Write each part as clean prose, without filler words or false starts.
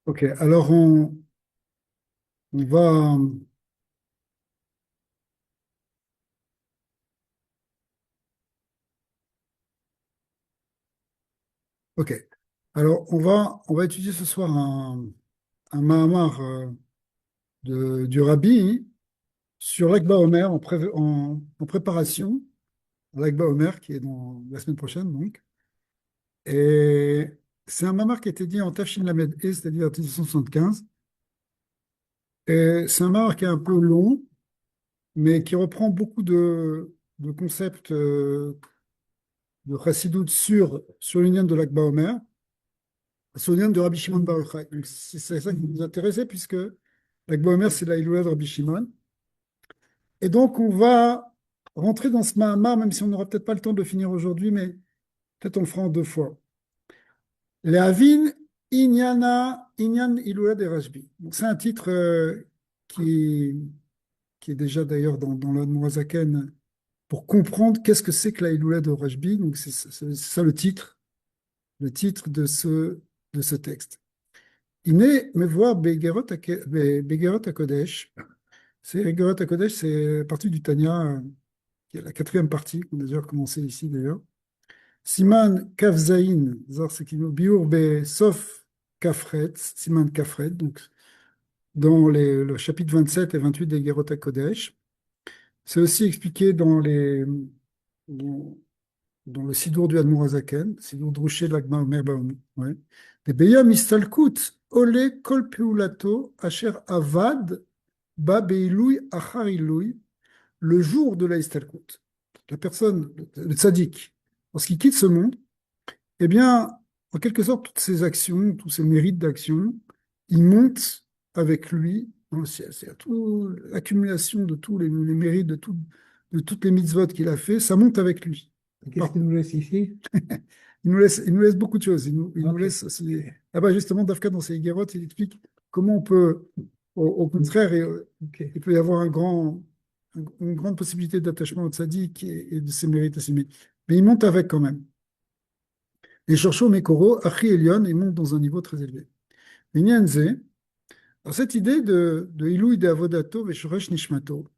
Ok, alors on va. Ok, alors on va étudier ce soir un Mahamar du Rabbi sur l'Akba Omer en préparation à l'Akba Omer qui est dans la semaine prochaine donc. Et c'est un Mahamar qui a été dit en Tafshin Lamed E, c'est-à-dire en 1975. Et c'est un Mahamar qui est un peu long, mais qui reprend beaucoup de concepts de Chassidut sur l'union de l'Akba Omer. Souvenir de Rabbi Shimon Bar Yochai. Donc, c'est ça qui nous intéressait, puisque l'Akba Omer, c'est la Iloula de Rabbi Shimon. Et donc, on va rentrer dans ce Mahamar, même si on n'aura peut-être pas le temps de le finir aujourd'hui, mais peut-être on le fera en deux fois. Les Havin Inyan Iloula de Rashbi. Donc, c'est un titre qui, qui est déjà d'ailleurs dans l'Admorazaken pour comprendre qu'est-ce que c'est que la Iloula de Rashbi. Donc, c'est ça le titre de ce texte. הנה מבואר באיגרת הקודש, c'est Igorat HaKodesh, c'est partie du Tanya, qui est la quatrième partie, qu'on a déjà commencé ici d'ailleurs. Siman Kafzaïn, c'est qui nous biur Sof Kafret, Siman Kafret, donc dans le chapitre 27 et 28 des Igorat HaKodesh. C'est aussi expliqué dans, dans le Sidour du Admour Azaken, Sidour Drouché de l'Agma Omer Baomi. Ouais. Des Beyam Istalkut, Ole Kol Peulato, Asher Avad, Ba Beiloui Achar Iloui, le jour de la Istalkut. La personne, le tzaddik, lorsqu'il quitte ce monde, eh bien, en quelque sorte, toutes ses actions, tous ses mérites d'action, ils montent avec lui dans le ciel. C'est l'accumulation de tous les mérites, de toutes les mitzvot qu'il a fait, ça monte avec lui. Qu'est-ce qu'il nous laisse ici? Il nous laisse beaucoup de choses. Il nous Ok. laisse aussi. Là-bas, justement, Dafka, dans ses Guérotes, il explique comment on peut, au contraire, Ok. il peut y avoir une grande possibilité d'attachement au tzaddik et de ses mérites à ses mérites. Mais il monte avec quand même. Et Shorshon Mekoro, Achi Elion, il monte dans un niveau très élevé. Mais Nyanze, alors cette idée de Ilouï de Avodato et Shoresh Nishmato,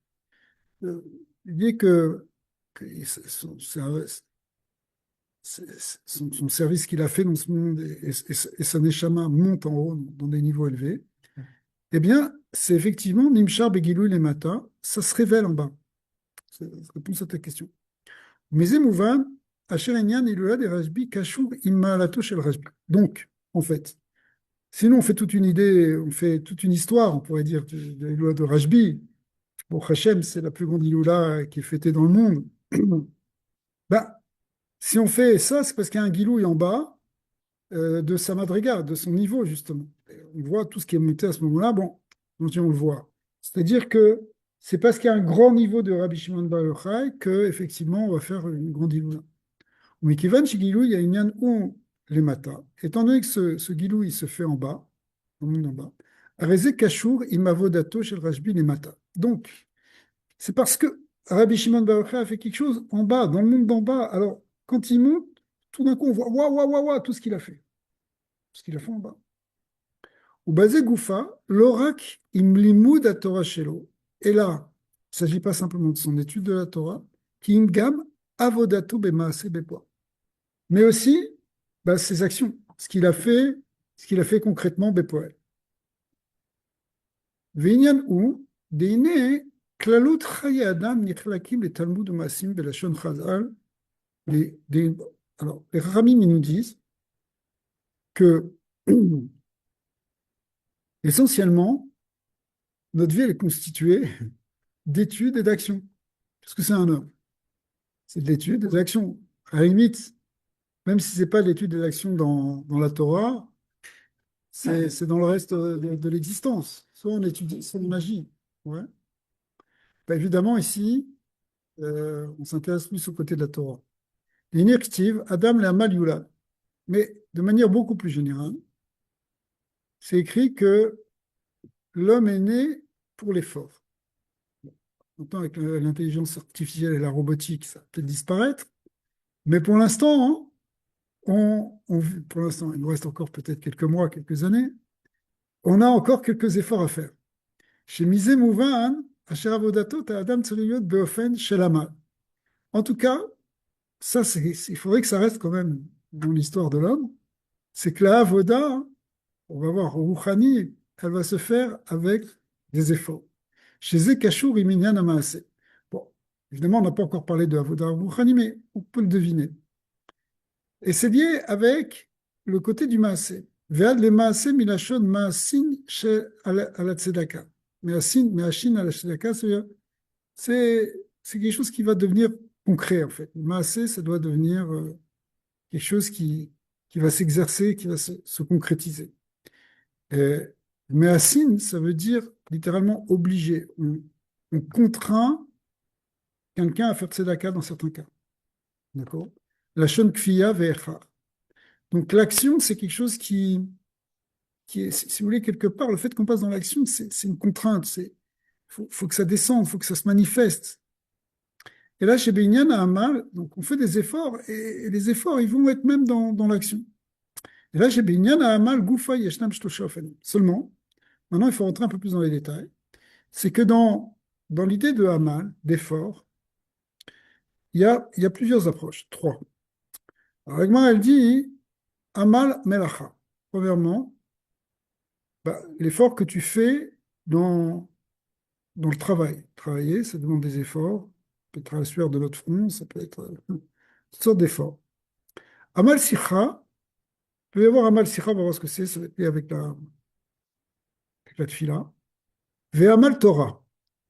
l'idée que son service qu'il a fait dans ce monde et sa neshama monte en haut dans des niveaux élevés, eh bien, c'est effectivement Nimshar Begilou les matins, ça se révèle en bas. C'est la réponse à ta question. Mais Zemouvan, Asher Enyan Ilula des Rajbi, Kashur Immalato shel Rajbi. Donc, en fait, sinon on fait toute une idée, on fait toute une histoire, on pourrait dire, de l'Ilula de Rajbi. Bon, Hachem, c'est la plus grande Ilula qui est fêtée dans le monde. Ben, si on fait ça, c'est parce qu'il y a un Gilouï en bas de sa madriga, de son niveau, justement. Et on voit tout ce qui est monté à ce moment-là, bon, on le voit. C'est-à-dire que c'est parce qu'il y a un grand niveau de Rabbi Shimon Bar Yochai que, effectivement, on va faire une grande Iloula. Mais Kivan Shigilou, il y a une yann ou les matas. Étant donné que ce Gilou, il se fait en bas, au monde en bas, Areze Kashour, Imavodato, Shel Rashbi, les matas. Donc, c'est parce que Rabbi Shimon Bar Yochai a fait quelque chose en bas, dans le monde d'en bas. Alors, quand il monte, tout d'un coup, on voit waouh, waouh, waouh, waouh, tout ce qu'il a fait. Ce qu'il a fait en bas. Ou basé Goufa, l'orak imlimud à Torah shelo. Et là, il ne s'agit pas simplement de son étude de la Torah, qui ingam avodato bemaase bepoa. Mais aussi bah, ses actions, ce qu'il a fait concrètement bepoel. Veinyan ou deine klalut chaye adam nichlakim le Talmud maasim belashon chazal. Les, des- alors, les Ramim nous disent que essentiellement, notre vie elle est constituée d'études et d'actions. Parce que c'est un homme. C'est de l'étude et de l'action. À la limite, même si ce n'est pas de l'étude et de l'action dans la Torah, c'est dans le reste de l'existence. Soit on étudie, soit on agit. Ouais. Bah, évidemment, ici, on s'intéresse plus au côté de la Torah. L'inactive, Adam la Malioula. Mais de manière beaucoup plus générale, c'est écrit que l'homme est né pour l'effort. Maintenant, avec l'intelligence artificielle et la robotique, ça va peut-être disparaître. Mais pour l'instant, hein, pour l'instant, il nous reste encore peut-être quelques mois, quelques années, on a encore quelques efforts à faire. Chez Misé Mouvan, Asher Avodato, Adam Tsariyot Beofen Shelama. En tout cas, ça, il faudrait que ça reste quand même dans l'histoire de l'homme. C'est que la Avoda, on va voir, Rouhani, elle va se faire avec des efforts. Chez Zekashur Iminyan Amaase. Bon, évidemment, on n'a pas encore parlé de Avoda Rouhani, mais on peut le deviner. Et c'est lié avec le côté du Maasé. Ve'ad le Maasé milashon Maasin à la Tzedaka. Me'ashin à la Tzedaka, c'est quelque chose qui va devenir concret, en fait. Le Maasé, ça doit devenir quelque chose qui va s'exercer, qui va se concrétiser. Euh, Me'asin, ça veut dire littéralement obligé. On contraint quelqu'un à faire tzedaka dans certains cas. D'accord? La shon kfiya ve'echa. Donc l'action, c'est quelque chose qui est, si vous voulez, quelque part, le fait qu'on passe dans l'action, c'est une contrainte. Faut que ça descende, faut que ça se manifeste. Et là, chez Binyan à Amal, donc on fait des efforts, et les efforts, ils vont être même dans l'action. Et là, chez Binyan à Amal, Goufa Yeshnam Shtosha Ofanim. Seulement, maintenant, il faut rentrer un peu plus dans les détails. C'est que dans l'idée de Amal, d'effort, il y a plusieurs approches, trois. Alors, Agma, elle dit Amal Melacha. Premièrement, l'effort que tu fais dans le travail. Travailler, ça demande des efforts. Ça peut être à la sueur de notre front, ça peut être toutes sortes d'efforts. Amal Sikha, il peut y avoir Amal Sikha, on va voir ce que c'est, ça va être lié avec la tfila. Ve Amal Torah.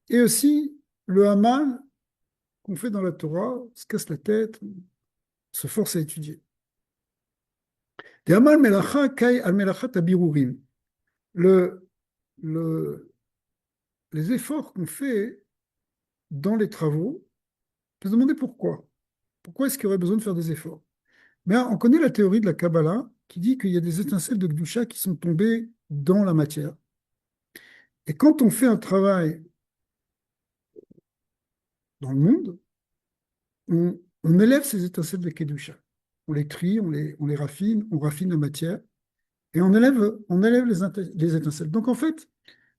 Et aussi le Amal qu'on fait dans la Torah, on se casse la tête, on se force à étudier. Et Amal Melacha Kai Al Melachat Abirurim. Le, le, les efforts qu'on fait dans les travaux, on peut se demander pourquoi. Pourquoi est-ce qu'il y aurait besoin de faire des efforts? Mais on connaît la théorie de la Kabbalah qui dit qu'il y a des étincelles de Gdusha qui sont tombées dans la matière. Et quand on fait un travail dans le monde, on élève ces étincelles de Kedusha. On les trie, on les raffine, on raffine la matière et on élève les étincelles. Donc en fait,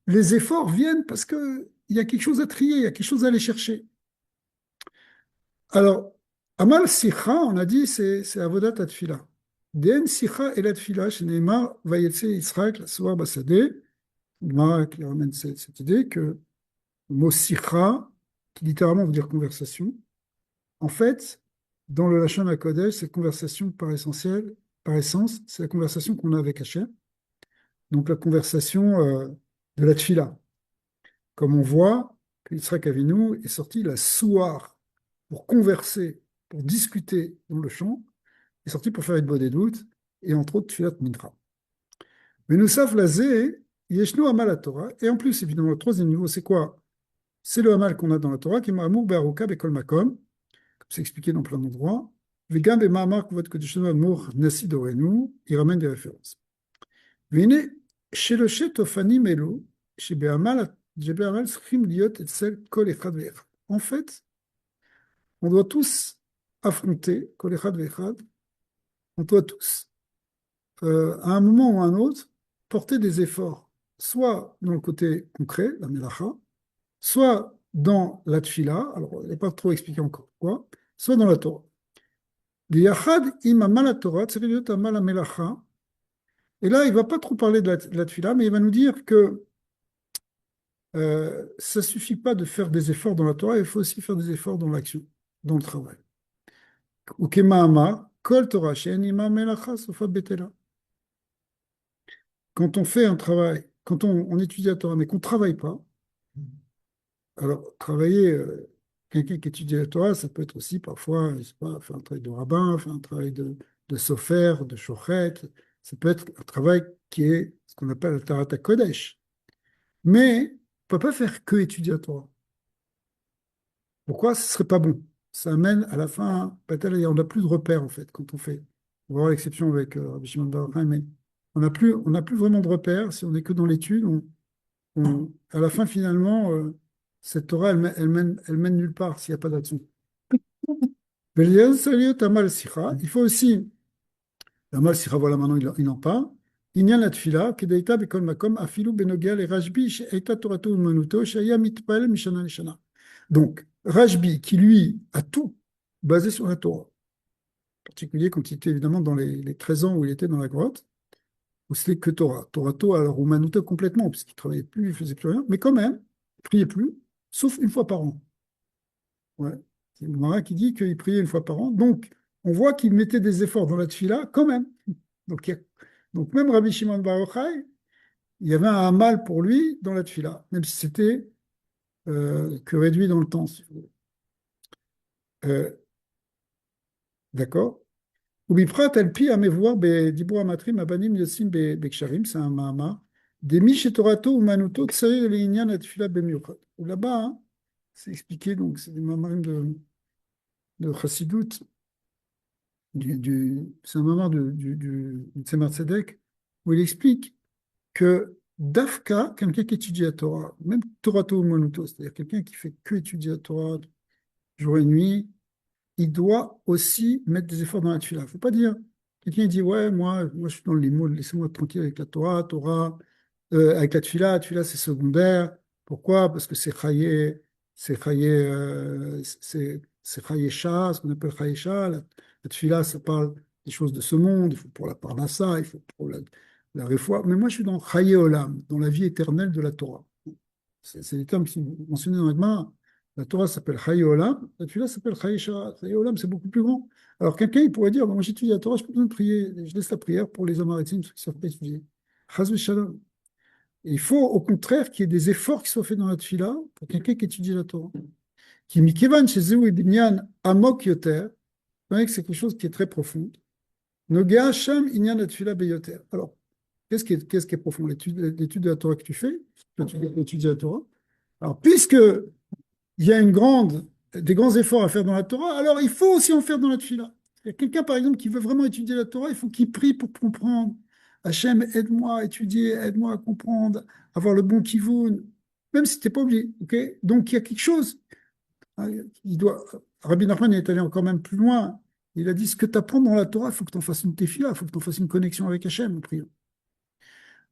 les efforts viennent parce qu'il y a quelque chose à trier, il y a quelque chose à aller chercher. Alors, Amal Sikha, on a dit, c'est Avodat Atfila. Den Sikha et la Tfila, chez Neymar, Vayetse Israël, la Soar Basadeh, Gemara qui ramène cette idée que le mot Sikha, qui littéralement veut dire conversation, en fait, dans le Lachon HaKodesh, cette conversation par essence, c'est la conversation qu'on a avec Hachem, donc la conversation de la Tfila. Comme on voit que Yitzhak Avinu est sorti la Souar pour converser, pour discuter dans le champ, est sorti pour faire une bonne doute, et entre autres Tfilat Mincha. Mais nous savons la Zé, Yeshno Amal la Torah, et en plus, évidemment, le troisième niveau, c'est quoi? C'est le Amal qu'on a dans la Torah, qui est Ma'amur Be'aruka Be'kol Makom, comme c'est expliqué dans plein d'endroits. Vegam Be'ma'amar Kuvot Kodeshenu Amour Nasi Dorenu, il ramène des références. Vene, chez le Shet Ofani Melo, chez Be'amal, Schrim Liot et Sel Kol Echad Ve'echad. En fait, on doit tous affronter Kol Echad Ve'echad, on doit tous, à un moment ou à un autre, porter des efforts, soit dans le côté concret, la Melacha, soit dans la Tfila, alors il n'est pas trop expliqué encore pourquoi, soit dans la Torah. L'Yachad im amal Torah, tzeriut amal melacha. Et là, il ne va pas trop parler de la Tfila, mais il va nous dire que ça ne suffit pas de faire des efforts dans la Torah, il faut aussi faire des efforts dans l'action, dans le travail. Ou kema'ama, kol Torah, she'en ima melacha, sofa betela. Quand on fait un travail, quand on étudie la Torah, mais qu'on ne travaille pas, alors travailler, quelqu'un qui étudie la Torah, ça peut être aussi parfois, je sais pas, faire un travail de rabbin, faire un travail de sofer, de shochet, ça peut être un travail qui est ce qu'on appelle le Tarat Kodesh. Mais on ne peut pas faire que étudier la Torah. Pourquoi? Ce ne serait pas bon. Ça amène à la fin, peut-être, on n'a plus de repères en fait quand on fait. On va voir l'exception avec Rabbi Shimon Bar Yochai, mais on n'a plus vraiment de repères. Si on n'est que dans l'étude, à la fin finalement, cette Torah, elle mène nulle part s'il n'y a pas d'action. Il faut aussi, Amal Sikha, voilà maintenant il en parle, עניין התפילה, כדאיתה בכל מקום, אפילו בנוגע לרשב"י, שהייתה תורתו אומנותו, שהיה מתפלל משנה לשנה. Donc, Rajbi, qui lui a tout basé sur la Torah, en particulier quand il était évidemment dans les 13 ans où il était dans la grotte, où c'était que Torah. Torah, alors Umanuto complètement, puisqu'il ne travaillait plus, il ne faisait plus rien, mais quand même, il ne priait plus, sauf une fois par an. Ouais. C'est le Gemara qui dit qu'il priait une fois par an. Donc, on voit qu'il mettait des efforts dans la tefila quand même. Donc, donc même Rabbi Shimon Bar Yochai, il y avait un mal pour lui dans la tefila, même si c'était que réduit dans le temps, si vous voulez. D'accord? Ubiprat alpi amevoir bedibur amatrim abanim yosim beksharim, c'est un mahama. Des mishetorato ou manuto tsari l'inyan atfila bemiuchat. Là-bas, hein, c'est expliqué, donc c'est des mamarim de Chassidut, c'est un mamar du Tzemar Tzedek, où il explique que Dafka, quelqu'un qui étudie la Torah, même Torato ou Manuto, c'est-à-dire quelqu'un qui fait que étudier la Torah jour et nuit, il doit aussi mettre des efforts dans la tefila. Il ne faut pas dire, quelqu'un dit, ouais, moi je suis dans le limoud, laissez-moi tranquille avec la Torah, avec la tefila c'est secondaire. Pourquoi? Parce que c'est chaye shah, ce qu'on appelle chaye shah. La tefila, ça parle des choses de ce monde, il faut pour la parnassa, il faut pour la réfoua. Mais moi je suis dans chaye olam, dans la vie éternelle de la Torah. C'est des termes qui sont mentionnés dans l'Agma. La Torah s'appelle Chaye Olam, la Tefila s'appelle Chaye Shara. Chaye Olam, c'est beaucoup plus grand. Alors quelqu'un, il pourrait dire, moi j'étudie la Torah, je peux besoin de prier, je laisse la prière pour les Amarétim, ceux qui ne savent pas étudier. Chaz v'shalom. Et il faut au contraire qu'il y ait des efforts qui soient faits dans la Tefila pour quelqu'un qui étudie la Torah. Qui mikevan chez Zéou et Binyan Amok Yoter, vous voyez que c'est quelque chose qui est très profond. Nogea Sham Inyan la Tefila Beyoter. Alors, qu'est-ce qui est profond? L'étude de la Torah que tu fais, tu étudies la Torah. Alors, puisque il y a des grands efforts à faire dans la Torah, alors il faut aussi en faire dans la Tefila. Il y a quelqu'un, par exemple, qui veut vraiment étudier la Torah, il faut qu'il prie pour comprendre. Hachem, aide-moi à étudier, aide-moi à comprendre, avoir le bon kivun, même si tu n'es pas obligé. Okay, donc il y a quelque chose. Hein, Rabbi Nachman est allé encore même plus loin. Il a dit, ce que tu apprends dans la Torah, il faut que tu en fasses une tefila, il faut que tu en fasses une connexion avec Hachem en priant.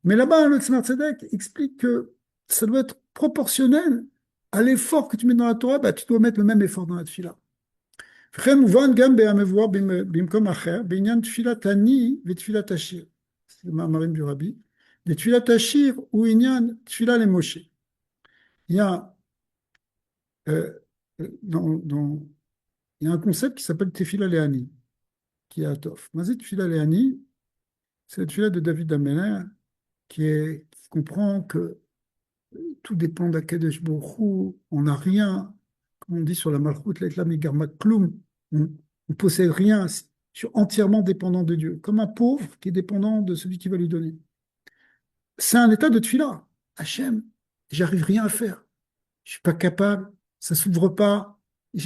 Mais là-bas, le Tzemar Tzedek explique que ça doit être proportionnel à l'effort que tu mets dans la Torah, bah, tu dois mettre le même effort dans la tefila. C'est le Maamarim du Rabbi. Des tefila tashir ou inyan tefila les Moshe. Il y a, il y a un concept qui s'appelle tefila leani, qui est à Tov. Mazet tefila leani, c'est la tefila de David Améler, qui comprend que tout dépend d'Akadosh Baruch Hu, on n'a rien, comme on dit sur la Malchut, l'Etlam et Garmat Klum, on ne possède rien, je suis entièrement dépendant de Dieu, comme un pauvre qui est dépendant de celui qui va lui donner. C'est un état de tefila. Hachem, j'arrive rien à faire, je ne suis pas capable, ça ne s'ouvre pas, il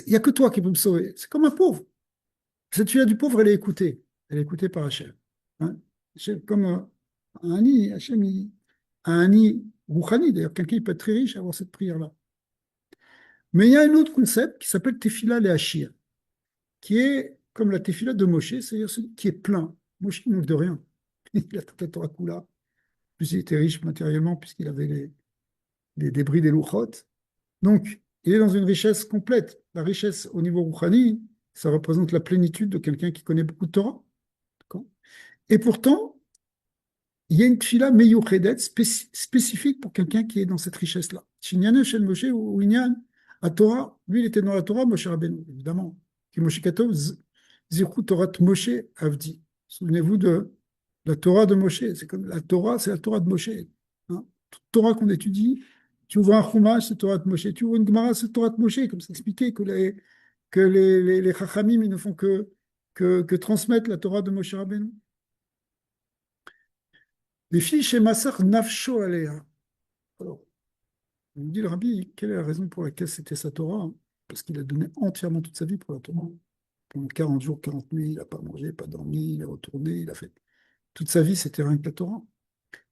n'y a que toi qui peux me sauver. C'est comme un pauvre. Cette tefila du pauvre, elle est écoutée par Hachem. Hein? Comme un nid, Hachem, un nid Rouhani, d'ailleurs, quelqu'un peut être très riche à avoir cette prière-là. Mais il y a un autre concept qui s'appelle Tefila le Hachir, qui est comme la Tefila de Moshe, c'est-à-dire celui qui est plein. Moshe ne manque de rien. Il a toute la Torah Kula. Plus il était riche matériellement, puisqu'il avait les débris des Louchot. Donc, il est dans une richesse complète. La richesse au niveau Rouhani, ça représente la plénitude de quelqu'un qui connaît beaucoup de Torah. Et pourtant, il y a une tefila meyuchedet spécifique pour quelqu'un qui est dans cette richesse-là. Shinyane Shel Moshe ou Inyan, à Torah, lui il était dans la Torah, Moshe Rabbeinu, évidemment. Qui Moshe Katov, Zichu Torah Moshe Avdi. Souvenez-vous de la Torah de Moshe. C'est comme la Torah, c'est la Torah de Moshe. Hein? Toute Torah qu'on étudie, tu ouvres un Chumash, c'est Torah de Moshe. Tu ouvres une Gemara, c'est Torah de Moshe. Comme c'est expliqué que les Chachamim, ils ne font que transmettre la Torah de Moshe Rabbeinu. Les filles chez Massar Nafsho Alea. Alors, on me dit le rabbi, quelle est la raison pour laquelle c'était sa Torah? Parce qu'il a donné entièrement toute sa vie pour la Torah. Pendant 40 jours, 40 nuits, il n'a pas mangé, pas dormi, il est retourné, il a fait. Toute sa vie, c'était rien que la Torah.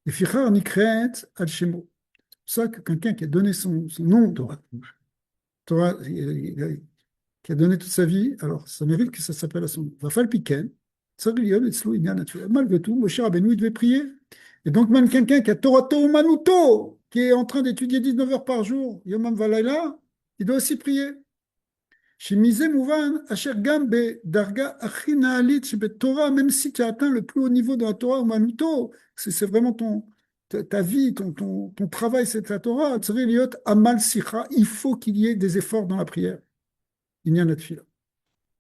Et Fichar Nikret Al-Shemo. C'est pour ça que quelqu'un qui a donné son nom, Torah, qui a donné toute sa vie, alors ça mérite que ça s'appelle à son nom. Vafal Piken, Malgré tout, Moshe Rabbeinu, il devait prier. Et donc, même quelqu'un qui a Torato Manuto, qui est en train d'étudier 19 heures par jour, Yomam Valayla, il doit aussi prier. Shemize Mouvan, Asher Gambe, Darga Achinalit, Torah, même si tu as atteint le plus haut niveau de la Torah ou Manuto, c'est vraiment ta vie, ton travail, c'est la Torah, Tzariliot Amal Sicha, il faut qu'il y ait des efforts dans la prière. Il y a la tefila.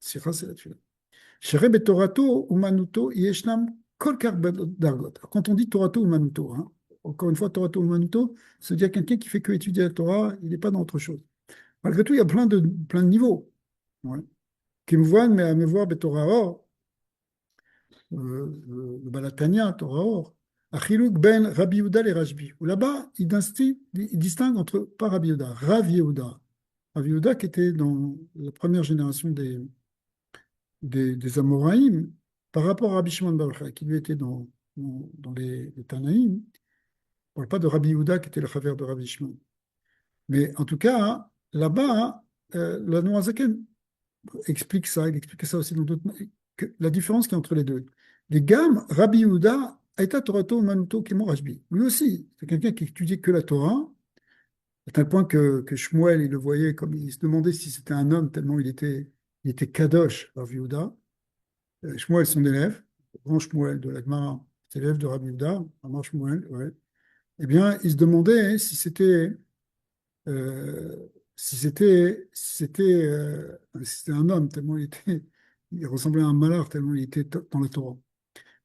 Sicha, c'est la tefila. Shere Betorato ou Manuto, Yeshnam Kolkar Dargot. Quand on dit Torato ou Manuto, hein, encore une fois, Torato ou Manuto, ça veut dire quelqu'un qui fait que étudier la Torah, il n'est pas dans autre chose. Malgré tout, il y a plein de niveaux. Ouais. Qui me voient, mais à me voir, Torah or, le Balatania, Torah or, Achiluk ben Rabbi Yehuda et Rajbi. Où là-bas, il distingue entre, pas Rabbi Yehuda, Rav Yehuda. Rav Yehuda qui était dans la première génération des Amoraïm, par rapport à Rabbi Shimon Bar Yochai, qui lui était dans les Tanaïm. On ne parle pas de Rabbi Yehuda qui était le frère de Rabbi Shimon. Mais en tout cas, là-bas, la Noazaken explique ça, il explique ça aussi dans d'autres, la différence qu'il y a entre les deux. Les gammes, Rabbi Yehuda, Aïta Torato Manuto Kemo Rajbi. Lui aussi, c'est quelqu'un qui étudiait que la Torah, à tel point que Shmuel, il le voyait comme il se demandait si c'était un homme, tellement il était kadosh, Rabbi Yehuda. Shmuel, son élève, le grand Shmuel de la Gemara, c'est l'élève de Rabbi Yehuda, Amar Shmuel, ouais. Eh bien, il se demandait euh, si c'était un homme, tellement il ressemblait à un malheur, tellement il était dans la Torah.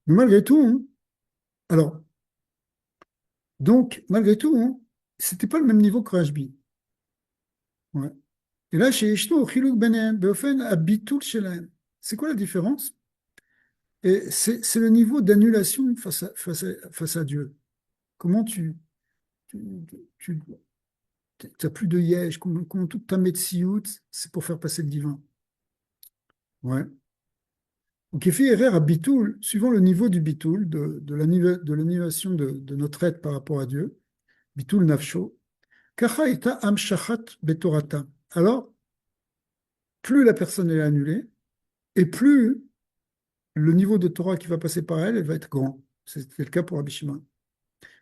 Mais malgré tout, hein, alors, donc, malgré tout, hein, c'était pas le même niveau que Rajbi. Ouais. Et là, chez Ishto, Chiluk Benem, Beofen, Abitul Shelaem. C'est quoi la différence? Et c'est le niveau d'annulation face à Dieu. Comment tu, tu, n'as plus de yesh, comment toute ta metsiout, c'est pour faire passer le divin. Ouais. Donc, il fait erreur à Bitoul, suivant le niveau du Bitoul, de l'annulation de notre être par rapport à Dieu, Bitoul Nafsho, Kacha ita am shachat betorata. Alors, plus la personne est annulée, et plus le niveau de Torah qui va passer par elle, elle va être grand. C'était le cas pour Rabbi Shimon.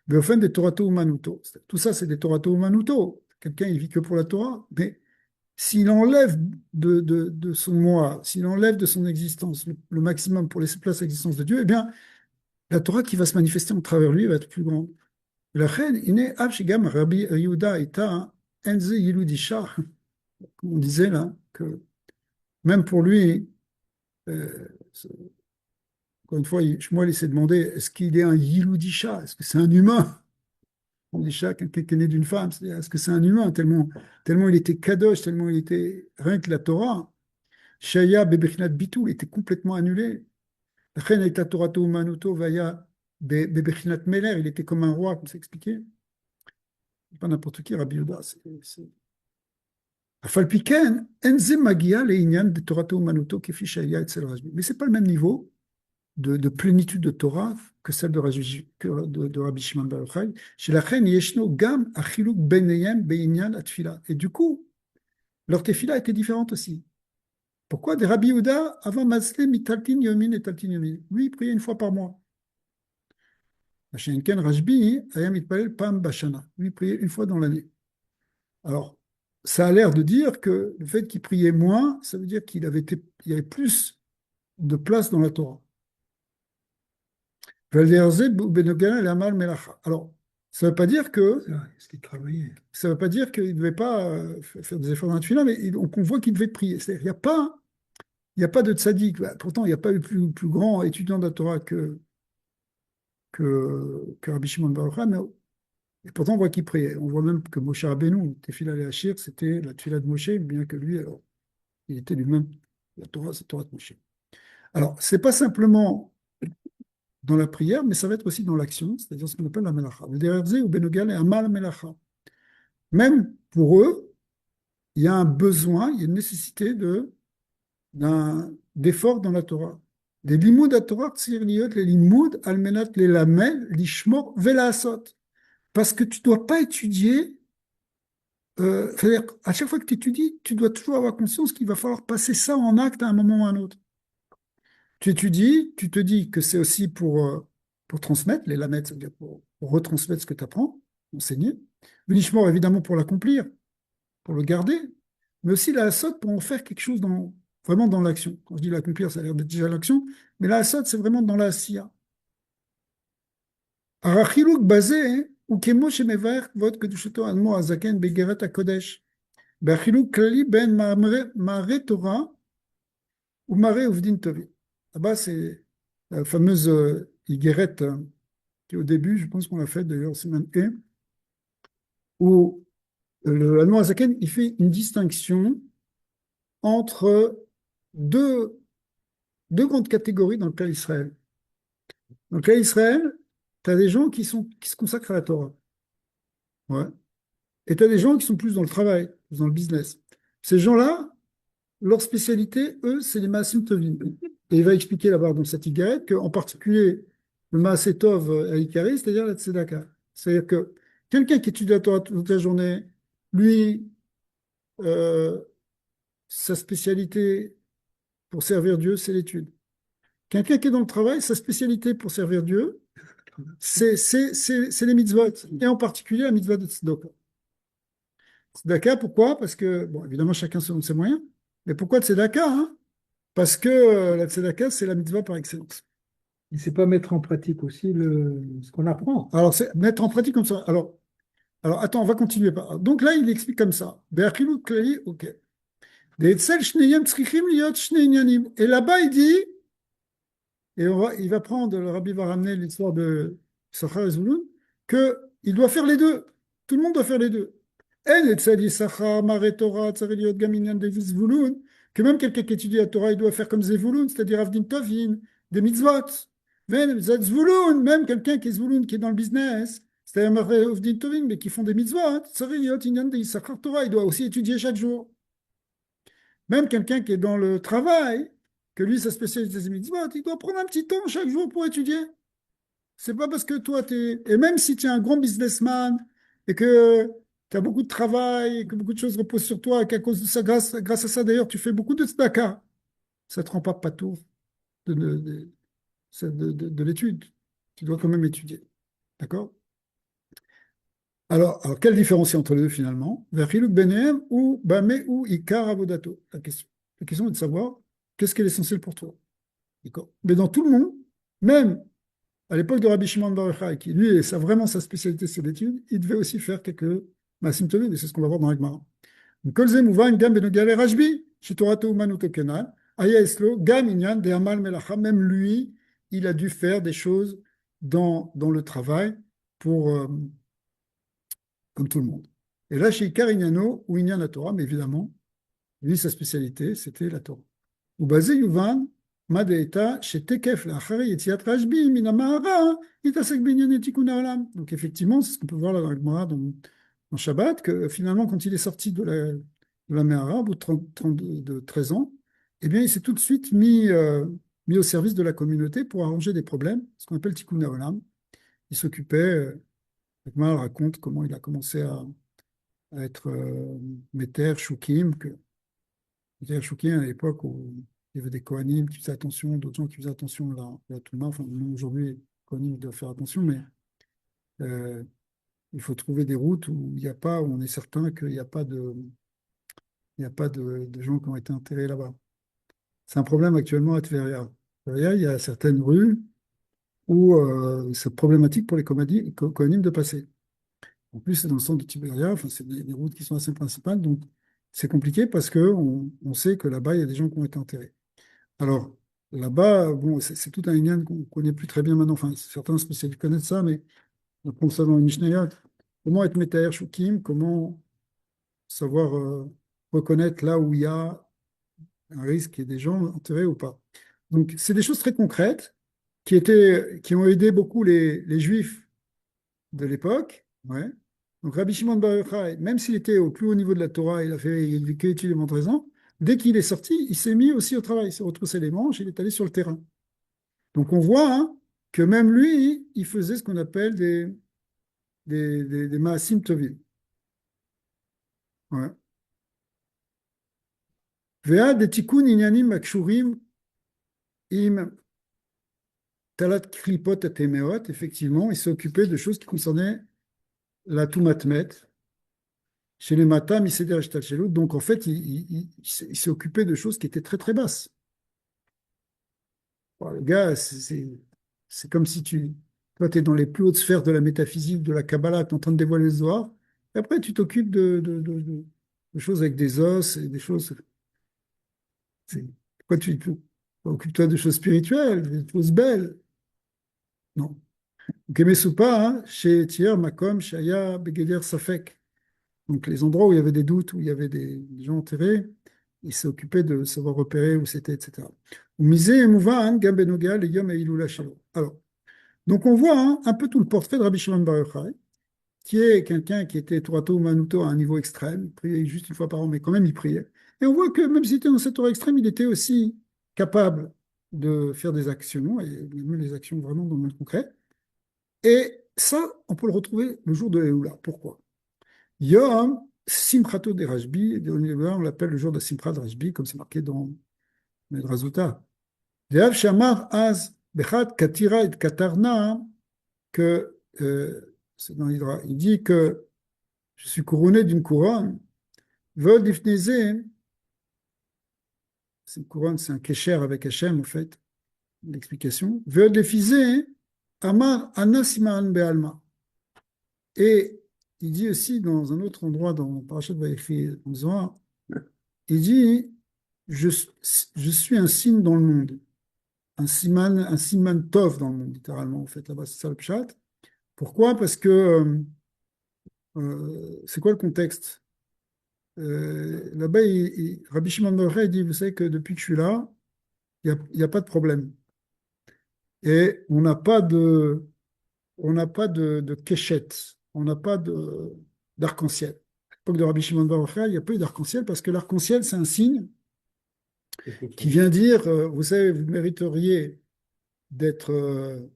Mais au fin des Torato Umanuto. Tout ça, c'est des Torato Umanuto. Quelqu'un, il vit que pour la Torah, mais s'il enlève de son moi, s'il enlève de son existence le maximum pour laisser place à l'existence de Dieu, eh bien, la Torah qui va se manifester en travers lui va être plus grande. La reine, il est Abshigam Rabbi Yehuda Ita Enze Yiludisha, comme on disait là, que même pour lui, euh, encore une fois, Shmuel s'est demandé est-ce qu'il est un Yiludisha, est-ce que c'est un humain? On dit chat, quelqu'un qui est né d'une femme, est-ce que c'est un humain tellement il était kadosh, tellement il était rien que la Torah. Shaya Bebechinat Bitul était complètement annulé. La reine était Torato Umanuto Vaya Bebechinat Meler, il était comme un roi, comme c'est expliqué. Pas n'importe qui, Rabbi Yehuda. Afalpiken, Enze Magia, le Inyan de Torato Umanuto, Kefi Shaya et Rajbi. Mais ce n'est pas le même niveau de plénitude de Torah que celle de Rabbi Shimon Bar Yochai. Chez la reine, Yeshno Gam Achiluk Beneyem Beinyan Atfila. Et du coup, leur tefila était différente aussi. Pourquoi? Des Rabbi Yehuda, avant Masle, Mitaltin Yomin et Taltin Yomin. Lui, il priait une fois par mois. Machenken Rajbi, Ayam Itpalel Pam Bashana. Lui, il priait une fois dans l'année. Alors, ça a l'air de dire que le fait qu'il priait moins, ça veut dire il y avait plus de place dans la Torah. Alors, ça ne veut pas dire que Est-ce qu'il travaillait? ça veut pas dire qu'il ne devait pas faire des efforts dans la tefila, mais on voit qu'il devait prier. C'est-à-dire, il y a pas de tzaddik. Bah, pourtant, il n'y a pas eu plus grand étudiant de la Torah que Rabbi Shimon Bar Yochai, mais et pourtant, on voit qu'il priait. On voit même que Moshe Rabbeinu, Tefila et Hachir, c'était la tefila de Moshe, bien que lui, alors, il était lui-même, la Torah, c'est la Torah de Moshe. Alors, c'est pas simplement dans la prière, mais ça va être aussi dans l'action, c'est-à-dire ce qu'on appelle la melacha. Le derrière ou benogal et amal melacha. Même pour eux, il y a un besoin, il y a une nécessité d'effort dans la Torah. Des limoud à Torah, tsir liot, les limoud, almenat, les lamel, lishmor, velasot. Parce que tu ne dois pas étudier, c'est-à-dire, à chaque fois que tu étudies, tu dois toujours avoir conscience qu'il va falloir passer ça en acte à un moment ou à un autre. Tu étudies, tu te dis que c'est aussi pour transmettre, les lamettes, ça veut dire pour retransmettre ce que tu apprends, enseigner. L'unishmor, évidemment, pour l'accomplir, pour le garder, mais aussi la hasod pour en faire quelque chose vraiment dans l'action. Quand je dis l'accomplir, ça a l'air d'être déjà l'action, mais la hasod, c'est vraiment dans la siya. Arachiluk basé, ou kemo shemevar kvod kedushato almo azaken begeret hakodesh. Be'achiluk klali ben mare Torah ou mare uvdin tovim. Là-bas, c'est la fameuse Igeret, qui au début, je pense qu'on l'a fait d'ailleurs, c'est même et, où le Allemand Azaken, il fait une distinction entre deux, deux grandes catégories dans le cas d'Israël. Dans le cas d'Israël, tu as des gens qui se consacrent à la Torah. Ouais. Et tu as des gens qui sont plus dans le travail, plus dans le business. Ces gens-là, leur spécialité, eux, c'est les Maasim Tovim. Et il va expliquer là-bas dans cette Igeret qu'en particulier, le Maaseh Tov à Ikari, c'est-à-dire la Tzedaka. C'est-à-dire que quelqu'un qui étudie la Torah toute la journée, lui, euh, sa spécialité pour servir Dieu, c'est l'étude. Quelqu'un qui est dans le travail, sa spécialité pour servir Dieu, c'est les mitzvot, et en particulier la mitzvah de Tzedaka. Tzedaka, pourquoi? Parce que, bon, évidemment, chacun selon ses moyens, mais pourquoi Tzedaka, hein? Parce que la tzedaka, c'est la mitzvah par excellence. Il ne sait pas mettre en pratique aussi ce qu'on apprend. Alors, c'est mettre en pratique comme ça. Alors attends, on va continuer. Donc là, il explique comme ça. Be'achilut klali, ok. De'etzel shneyem tzrichim liot shnei inyanim. Et là-bas, il dit, il va prendre, le rabbi va ramener l'histoire de Issachar et Zvulun, qu'il doit faire les deux. Tout le monde doit faire les deux. En etzel Issachar, mare Torah, tzarei liot gam inyan de Zvulun, que même quelqu'un qui étudie la Torah, il doit faire comme Zvulun, c'est-à-dire Avdim Tovin, des mitzvot. Zvulun, même quelqu'un qui est Zvulun, qui est dans le business, c'est-à-dire mare Avdim Tovin, mais qui font des mitzvot, tzarei liot inyan de Issachar Torah, il doit aussi étudier chaque jour. Même quelqu'un qui est dans le travail, que lui, sa spécialité, c'est mitzvot, il doit prendre un petit temps chaque jour pour étudier. C'est pas parce que toi, et même si tu es un grand businessman et que tu as beaucoup de travail et que beaucoup de choses reposent sur toi et qu'à cause de ça, grâce à ça, d'ailleurs, tu fais beaucoup de tzedaka, ça ne te rend pas patour de l'étude. Tu dois quand même étudier. D'accord? Alors, quelle différence il y a entre les deux finalement? Verchiluk benehem ou bame ou ikar avodato. La question est de savoir qu'est-ce qui est essentiel pour toi. D'accord? Mais dans tout le monde, même à l'époque de Rabbi Shimon Bar Yochai, qui lui, vraiment sa spécialité c'est l'étude, il devait aussi faire quelques maasim tovim, et c'est ce qu'on va voir dans la Gemara. Kol ze muvan gam benoga le chez Torato Umanu Tokenan, aya eslo gam inyan de amal melacha, même lui, il a dû faire des choses dans le travail pour, comme tout le monde. Et là, chez Ikar Inyano, ou Inyan la Torah, mais évidemment, lui, sa spécialité, c'était la Torah. Ou basé Yuvan, Madeeta, chez Tekef, la Achari, Yetziat Rashbi, Minamahara, Itasek Binyan et Tikkun Haolam. Donc, effectivement, c'est ce qu'on peut voir là dans le Gemara, dans Shabbat, que finalement, quand il est sorti de la Mehara, au bout de, 13 ans, eh bien, il s'est tout de suite mis au service de la communauté pour arranger des problèmes, ce qu'on appelle Tikkun Haolam. Il s'occupait, le Gemara raconte comment il a commencé à être Meter, Shukim, Meter, Shukim à l'époque où il y avait des Kohanim qui faisaient attention, d'autres gens qui faisaient attention à la Touma. Enfin, nous, aujourd'hui, Kohanim doivent faire attention, mais euh, il faut trouver des routes où il n'y a pas, où on est certain qu'il n'y a pas de gens qui ont été enterrés là-bas. C'est un problème actuellement à Tveria. Tveria, il y a certaines rues où c'est problématique pour les Kohanim de passer. En plus, c'est dans le centre de Tibéria, enfin, c'est des routes qui sont assez principales, donc c'est compliqué parce qu'on sait que là-bas, il y a des gens qui ont été enterrés. Alors, là-bas, bon, c'est tout un lien qu'on ne connaît plus très bien maintenant. Enfin, certains spécialistes connaissent ça, mais on prend ça dans le Mishnayot. Comment être Metaher Shukim, comment savoir reconnaître là où il y a un risque qu'il y ait des gens enterrés ou pas. Donc, c'est des choses très concrètes qui ont aidé beaucoup les Juifs de l'époque. Ouais. Donc Rabbi Shimon Bar Yochai, même s'il était au plus haut niveau de la Torah, il a vécu études pendant 13 ans, dès qu'il est sorti, il s'est mis aussi au travail, il s'est retroussé les manches, il est allé sur le terrain. Donc on voit hein, que même lui, il faisait ce qu'on appelle des Maasim Tovim. Ouais. Vea des tikkun inyanim akshurim im talat klipot atemeot, effectivement, il s'est occupé de choses qui concernaient la toumatmet, chez les matam, il s'est dit donc en fait, il s'est occupé de choses qui étaient très très basses. Bon, le gars, c'est comme si toi, tu es dans les plus hautes sphères de la métaphysique, de la Kabbalah, tu es en train de dévoiler le Zohar, et après, tu t'occupes de choses avec des os et des choses. Pourquoi occupe-toi de choses spirituelles, des choses belles? Non. Kemesoupa, hein, chez Tier, Makom, Shaya, Begeder, Safek. Donc, les endroits où il y avait des doutes, où il y avait des gens enterrés, il s'est occupé de savoir repérer où c'était, etc. Misé Mouvan, Gambenoga, les Yom et Ilula Shelo. Alors, donc on voit hein, un peu tout le portrait de Rabbi Shimon Bar Yochai, qui est quelqu'un qui était Torato Manuto à un niveau extrême, il priait juste une fois par an, mais quand même il priait. Et on voit que même s'il était dans cette Torah extrême, il était aussi capable de faire des actions, et même les actions vraiment dans le monde concret. Et ça, on peut le retrouver le jour de Elula. Pourquoi? Yom Simchato de Rashbi, on l'appelle le jour de Simchat de Rashbi, comme c'est marqué dans Medrazuta. Ve'av Shamar Az Bechat Katira et Katarna, que c'est dans l'Hydra, il dit que je suis couronné d'une couronne. Vod Ifneze, c'est une couronne, c'est un kécher avec Hachem, en fait, l'explication. Vod Ifneze, Amar Anasiman Be'alma. Et il dit aussi dans un autre endroit, dans Parashat Vayechi, en Zohar, il dit je, je suis un signe dans le monde, un siman tov dans le monde, littéralement, en fait, là-bas, c'est ça le pshat. Pourquoi? Parce que c'est quoi le contexte? Là-bas, Rabbi Shimon Bar Yochai dit, vous savez que depuis que je suis là, il y a pas de problème. Et on n'a pas de kéchette, on n'a pas d'arc-en-ciel. À l'époque de Rabbi Shimon Bar Yochai, il n'y a pas eu d'arc-en-ciel parce que l'arc-en-ciel, c'est un signe qui vient dire, vous savez, vous mériteriez d'être,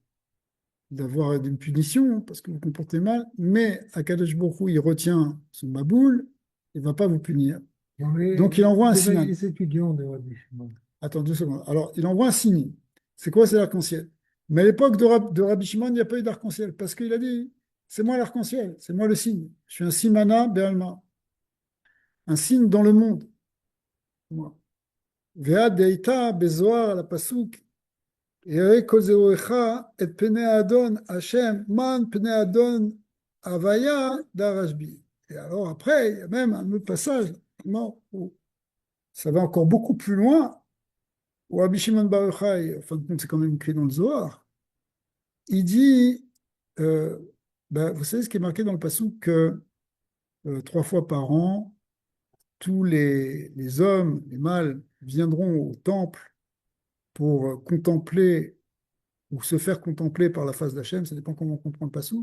d'avoir une punition parce que vous vous comportez mal, mais Akadosh Baruch Hu, il retient son maboule, il ne va pas vous punir. Donc il envoie un signal. Les étudiants de Rabbi Shimon. Attends 2 secondes. Alors, il envoie un signe. C'est quoi? C'est l'arc-en-ciel. Mais à l'époque de Rabbi Shimon, il n'y a pas eu d'arc-en-ciel parce qu'il a dit, c'est moi l'arc-en-ciel, c'est moi le signe. Je suis un simana be'alma, un signe dans le monde. Moi. Vea deita bezoar la pasuk. Et kozeoecha et pene adon Hashem man pene adon avaya darashbi. Et alors après, il y a même un autre passage, non, où ça va encore beaucoup plus loin, où Rabbi Shimon Bar Yochai, en fin de compte, c'est quand même écrit dans le Zohar, il dit, euh, ben, vous savez ce qui est marqué dans le passage que 3 fois par an, tous les hommes, les mâles, viendront au temple pour contempler ou se faire contempler par la face d'Hachem, ça dépend comment on comprend le passage.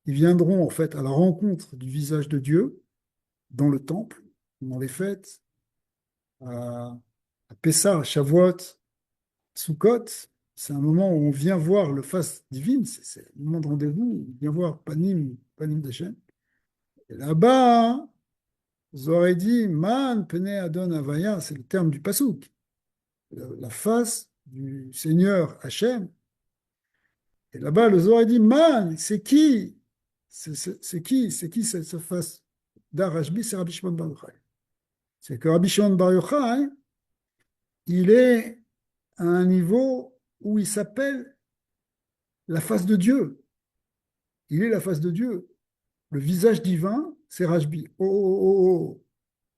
Ils viendront en fait à la rencontre du visage de Dieu dans le temple, dans les fêtes, à Pessah, à Shavuot, Sukkot. C'est un moment où on vient voir le face divine, c'est le moment de rendez-vous, on vient voir Panim d'Hachem. Et là-bas, Zohar dit Man Pene Adon Avaya, c'est le terme du pasouk, la face du Seigneur Hachem. Et là-bas, le Zohar dit Man, c'est qui? C'est qui cette face d'Arashbi? C'est Rabbi Shimon Bar Yochai. C'est que Rabbi Shimon Bar Yochai, il est à un niveau où il s'appelle la face de Dieu. Il est la face de Dieu. Le visage divin, c'est Rashbi. Oh, oh, oh, oh.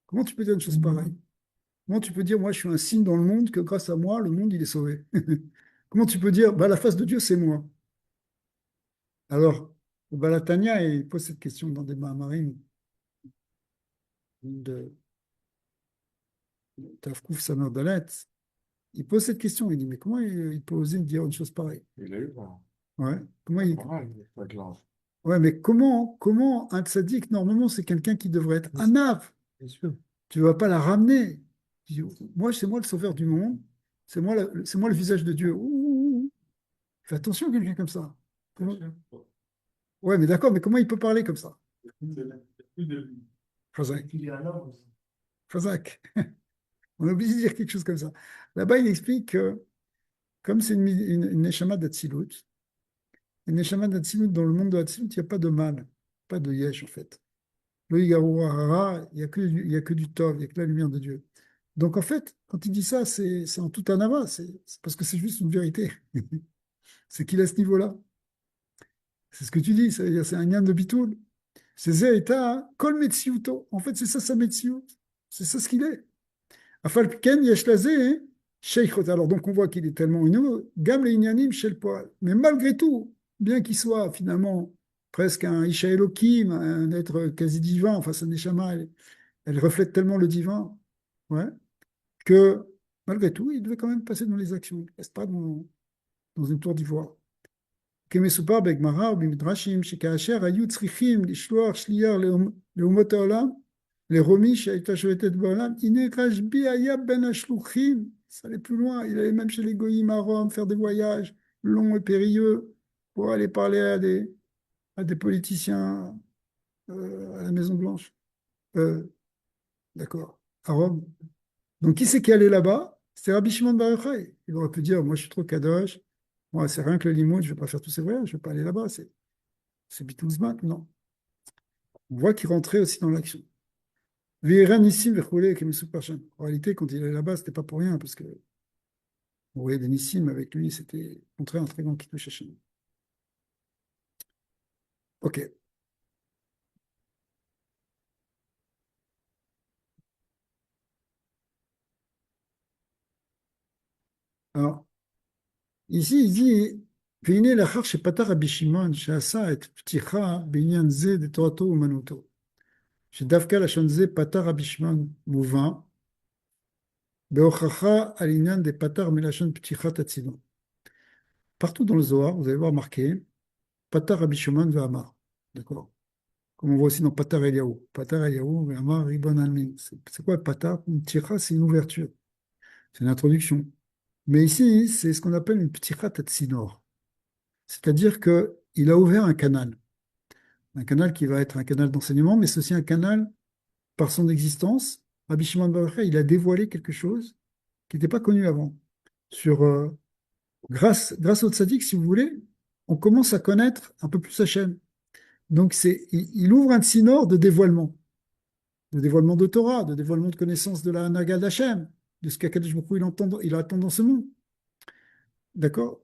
Comment tu peux dire une chose pareille? Comment tu peux dire, moi, je suis un signe dans le monde, que grâce à moi, le monde, il est sauvé? Comment tu peux dire, bah, la face de Dieu, c'est moi? Alors, le Balatania, il pose cette question dans des Mahamarим de Tafkouf Samer Dalet. Il pose cette question, il dit, mais comment il peut oser me dire une chose pareille? Il a eu pas. Ouais. Comment il... Pas mal, pas de l'ange. Ouais, mais comment un tzaddik, normalement, c'est quelqu'un qui devrait être un ave. Bien sûr. Tu ne vas pas la ramener. Moi, c'est moi le sauveur du monde. C'est moi le visage de Dieu. Ouh, ouh, ouh. Fais attention, quelqu'un comme ça. Ouais, mais d'accord, mais comment il peut parler comme ça? Chazak. Chazak. On est obligé de dire quelque chose comme ça. Là-bas, il explique que comme c'est une Neshama d'Atsilut, une Neshama d'Atsilut, dans le monde de Atsilut, il n'y a pas de mal, pas de yesh en fait. Le Yigaru Harara, il y a que du Tov, il n'y a que la lumière de Dieu. Donc en fait, quand il dit ça, c'est en tout anava, c'est parce que c'est juste une vérité. C'est qu'il est à ce niveau-là. C'est ce que tu dis, c'est-à-dire c'est un yann de bitoul. C'est Zéita, kol metsiuto. En fait, c'est ça sa metsiout. C'est ça ce qu'il est. Afal ken yesh lazé, sheikhot. Alors donc on voit qu'il est tellement inouï, gam le inyanim chez le poil. Mais malgré tout, bien qu'il soit finalement presque un Isha Elohim, un être quasi divin, enfin sa neshama, elle reflète tellement le divin, ouais, que malgré tout, il devait quand même passer dans les actions. Il ne reste pas dans une tour d'ivoire. כמסופר בגמרא ובמדרשים שכאשר היו צריכים לשלוח שליח לאומות העולם, לרומי שהייתה שולטת בעולם, הנה רשב"י היה בין השלוחים, ça allait plus loin, il allait même chez les goïms à Rome faire des voyages longs et périlleux pour aller parler à des politiciens à la Maison Blanche. D'accord, à Rome. Donc qui c'est qui allait là-bas? C'était Rabbi Shimon Bar Yochai. Il aurait pu dire, moi je suis trop kadosh, moi c'est rien que le limoud, je ne vais pas faire tous ces voyages, je ne vais pas aller là-bas, c'est Beatlesman, non. On voit qu'il rentrait aussi dans l'action. V'yiran Nissim v'choulé kemisuk parchan. En réalité, quand il allait là-bas, c'était pas pour rien, parce que on voyait des Nissim avec lui, c'était montrer un très grand Kiddush Hashem. Ok. Alors, ici, il dit, והנה לאחר שפתח רבי שמעון שעשה את פתיחה בעניין זה לתורתו אומנותו, שדווקא לשון זה פתח רבי שמעון מובן, בהוכחה על עניין דפתח מלשון פתיחת הצילום. Partout dans le Zohar, vous allez voir marqué Patar Rabbi Shimon ve'Amar. D'accord? Comme on voit aussi dans Patar Eliyahu. Patar Eliyahu ve'Amar Ribon Almin. C'est quoi Patar? Une tira, c'est une ouverture. C'est une introduction. Mais ici, c'est ce qu'on appelle une pticha tatsinor. C'est-à-dire qu'il a ouvert un canal. Un canal qui va être un canal d'enseignement, mais c'est aussi un canal par son existence. Rabbi Shimon Bar Yochai, il a dévoilé quelque chose qui n'était pas connu avant. Sur, grâce au tzaddik, si vous voulez, on commence à connaître un peu plus Hachem. Donc il ouvre un tsinor de dévoilement de Torah, de dévoilement de connaissance de la Hanaga d'Hachem, de ce qu'Akadosh Baruch Hu il attend dans ce monde. D'accord?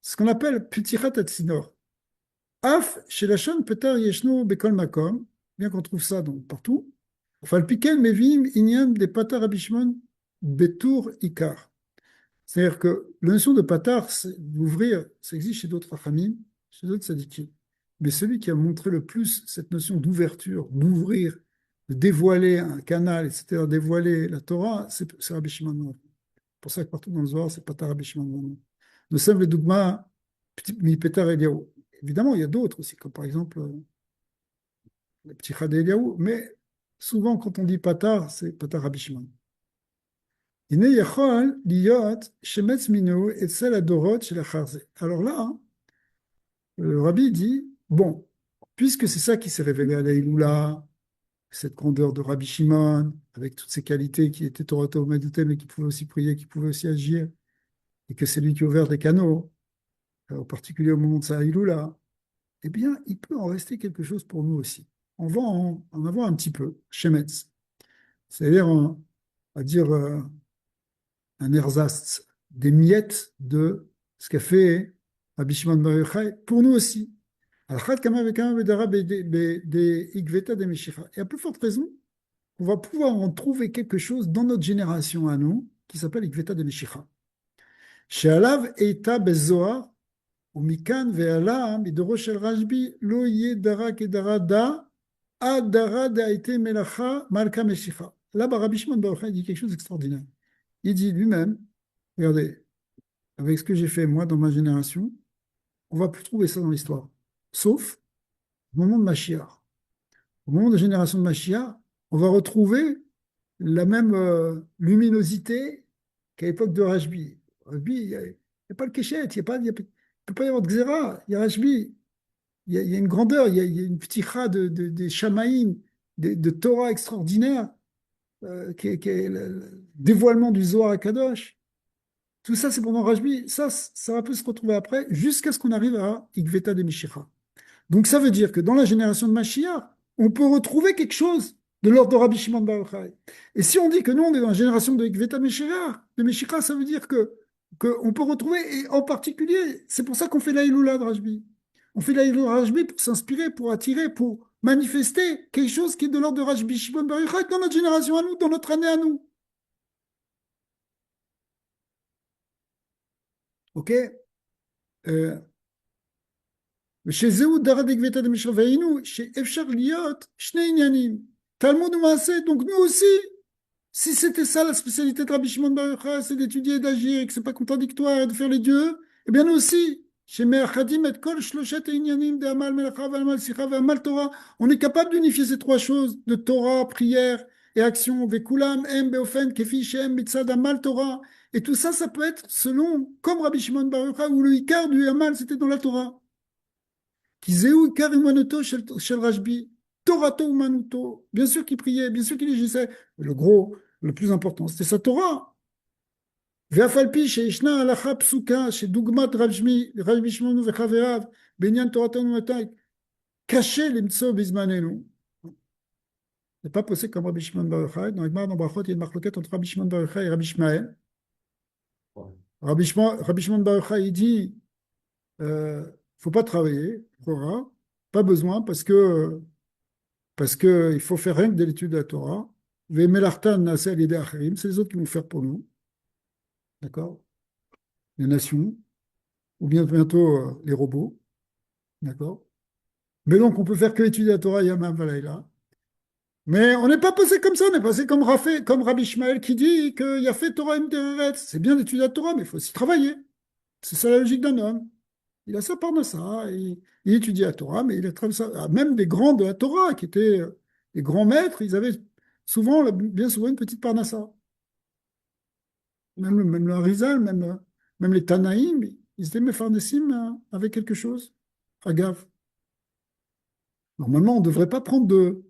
Ce qu'on appelle Putirat Tsinor. Af, chez la Shon, Petar Yeshno Bekol Makom, bien qu'on trouve ça partout. Enfin, le Piken Mevim Inyam des Patar Abishmon Betour Ikar. C'est-à-dire que la notion de patar, d'ouvrir, ça existe chez d'autres rachamim, chez d'autres sadikim. Mais celui qui a montré le plus cette notion d'ouverture, d'ouvrir, de dévoiler un canal, etc., dévoiler la Torah, c'est Rabbi Shimon. C'est pour ça que partout dans le Zohar, c'est patar Rabbi Shimon. Nous sommes les dogmas mi petar Eliyahu. Évidemment, il y a d'autres aussi, comme par exemple le petit Chad Eliyahu, mais souvent quand on dit patar, c'est patar Rabbi Shimon. Alors là, le rabbi dit, bon, puisque c'est ça qui s'est révélé à la Iloula, cette grandeur de Rabbi Shimon, avec toutes ses qualités qui étaient Torah U'Manoté, mais qui pouvait aussi prier, qui pouvait aussi agir, et que c'est lui qui a ouvert des canaux, en particulier au moment de sa Iloula, eh bien, il peut en rester quelque chose pour nous aussi. On va en avoir un petit peu, Shemetz. C'est-à-dire, à dire un ersatz, des miettes de ce qu'a fait Rabbi Shimon Bar Yochai pour nous aussi. Et à plus forte raison, on va pouvoir en trouver quelque chose dans notre génération à nous, qui s'appelle Ikveta de Meshicha. שעליו איתה בזוהר, ומכאן ועלה מדורו של רשב"י, לא יהיה דרה כדרה דה, עד דרה דהייתי מלאכה מלכה משיכה. Là-bas, Rabbi Shimon Bar Yochai dit quelque chose d'extraordinaire. Il dit lui-même, regardez, avec ce que j'ai fait moi dans ma génération, on ne va plus trouver ça dans l'histoire. Sauf au moment de Mashiach. Au moment de la génération de Mashiach, on va retrouver la même luminosité qu'à l'époque de Rashbi. Rashbi, il n'y a pas le Keshet, il ne peut pas y avoir de Xéra, il y a Rashbi. Il y a une grandeur, il y a une pticha des Shamaïm, de Torah extraordinaire, qui est le dévoilement du Zohar à Kadosh. Tout ça, c'est pendant Rajbi. Ça va peu se retrouver après, jusqu'à ce qu'on arrive à Igveta de Mishira. Donc ça veut dire que dans la génération de Mashiach, on peut retrouver quelque chose de l'ordre de Rabbi Shimon Bar Yochai. Et si on dit que nous, on est dans la génération de Igveta de Meshira, ça veut dire qu'on peut retrouver, et en particulier, c'est pour ça qu'on fait la Iloula de Rajbi. On fait la Iloula de Rajbi pour s'inspirer, pour attirer, pour manifester quelque chose qui est de l'ordre de Rabbi Shimon Bar Yochai dans notre génération à nous, dans notre année à nous. OK? Euh, chez Zéhoud Darad Igveta de Meshira Veinu, chez Efshar Liot, Shnei Inyanim. Talmud Maaseh, donc nous aussi, si c'était ça la spécialité de Rabbi Shimon Bar Yochai, c'est d'étudier et d'agir, et que c'est pas contradictoire de faire les dieux, eh bien nous aussi, chez Me'achadim et Kol Shloshet Inyanim de Amal Melacha Amal Sicha Amal Torah, on est capable d'unifier ces trois choses de Torah, prière et action, Vekulam Em Beofen Kefi Shem Mitzad Amal Torah, et tout ça, ça peut être selon, comme Rabbi Shimon Bar Yochai, où le Ikar du Amal c'était dans la Torah. Kizeu Ikar Imanoto Shel Rashbi, Torato Umanuto, bien sûr qu'il priait, bien sûr qu'il agissait, le gros, le plus important, c'était sa Torah. ואף על פי שישנה הלכה פסוקה שדוגמת רבי שמעון וחבריו בעניין תורתנו ומתי, קשה למצוא בזמננו. זה pas possible comme Rabbi Shimon Bar Yochai. Dans Gemara, dans Brachot, il y a une marloquette entre Rabbi Shimon Bar Yochai et Rabbi Ishmael. Rabbi Shimon Bar Yochai, il dit, faut pas travailler, Torah, pas besoin, parce que il faut faire rien que de l'étude de la Torah. Ve'melartan na'aseh al yedei acherim, c'est les autres qui vont faire pour nous, d'accord? Les nations, ou bien bientôt les robots, d'accord? Mais donc, on peut faire que étudier la Torah Yamam Valayla. Mais on n'est pas passé comme ça, on est passé comme Rabbi Ishmael qui dit qu'il y a fait Torah Imderet. C'est bien d'étudier la Torah, mais il faut aussi travailler. C'est ça la logique d'un homme. Il a sa part de ça, il étudie la Torah, mais il est comme ça. Même des grands de la Torah, qui étaient les grands maîtres, ils avaient souvent, bien souvent, une petite parnassa. Même le Harizal, même les Tanaïm, ils étaient méfarnessim avec quelque chose. Agave. Normalement, on ne devrait pas prendre de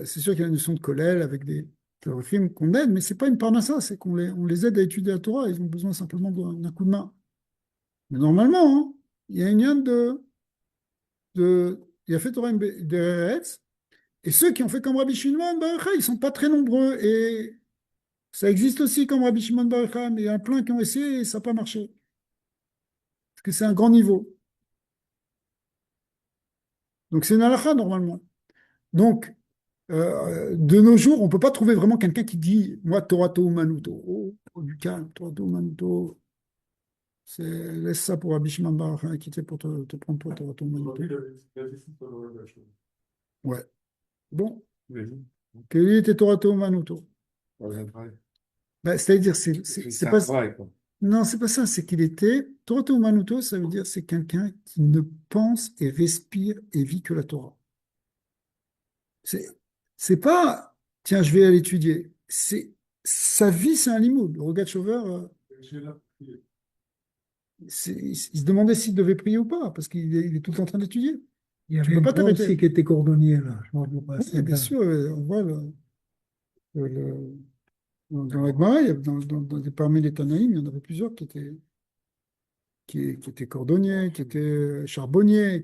c'est sûr qu'il y a une notion de kollel avec des théories qu'on aide, mais c'est pas une parnassa, c'est qu'on les aide à étudier la Torah, ils ont besoin simplement d'un coup de main. Mais normalement, hein, il y a une yann il y a fait Torah d'Eretz, et ceux qui ont fait comme Rabbi Shimon Bar Yochai, ils ne sont pas très nombreux, et ça existe aussi comme Rabbi Shimon Bar Yochai, mais il y en a plein qui ont essayé et ça n'a pas marché, parce que c'est un grand niveau. Donc c'est une halakha normalement. Donc, de nos jours, on ne peut pas trouver vraiment quelqu'un qui dit moi, Torato Manuto. Oh, du calme, Torato Manuto. Laisse ça pour Rabbi Shimon Bar Yochai, qui était pour te prendre toi, Torato Manuto. Ouais. Bon, quel était Torato Manuto? Ben, c'est-à-dire, c'est pas. Non, c'est pas ça, c'est qu'il était. Torato Manuto, ça veut dire c'est quelqu'un qui ne pense et respire et vit que la Torah. C'est, c'est pas, tiens, je vais aller étudier. Sa vie, c'est un limoud. Le Rogatchover, il se demandait s'il devait prier ou pas, parce qu'il est tout le temps en train d'étudier. Il y Tu avait peux un pas grand aussi t'arrêter. qui était cordonnier, là. Je m'en rappelle pas. Oui, bien sûr, on voit dans la Gemara, parmi les Tanaïm, il y en avait plusieurs qui étaient cordonniers, qui étaient charbonniers,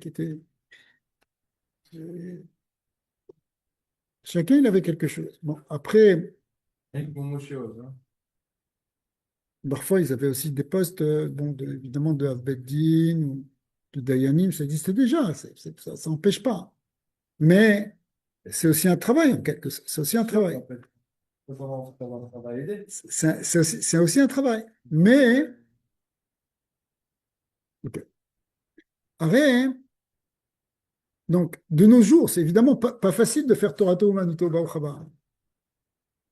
euh, chacun, il avait quelque chose. Bon, après, parfois, ils avaient aussi des postes, bon, évidemment, de Avbeddin ou de Dayanim, ça existait déjà, ça n'empêche pas. Mais c'est aussi un travail, en quelque sorte. C'est aussi un travail. C'est aussi un travail. Mais, ok. Après, donc, de nos jours, c'est évidemment pas facile de faire Torato Umanuto Baruch Haba.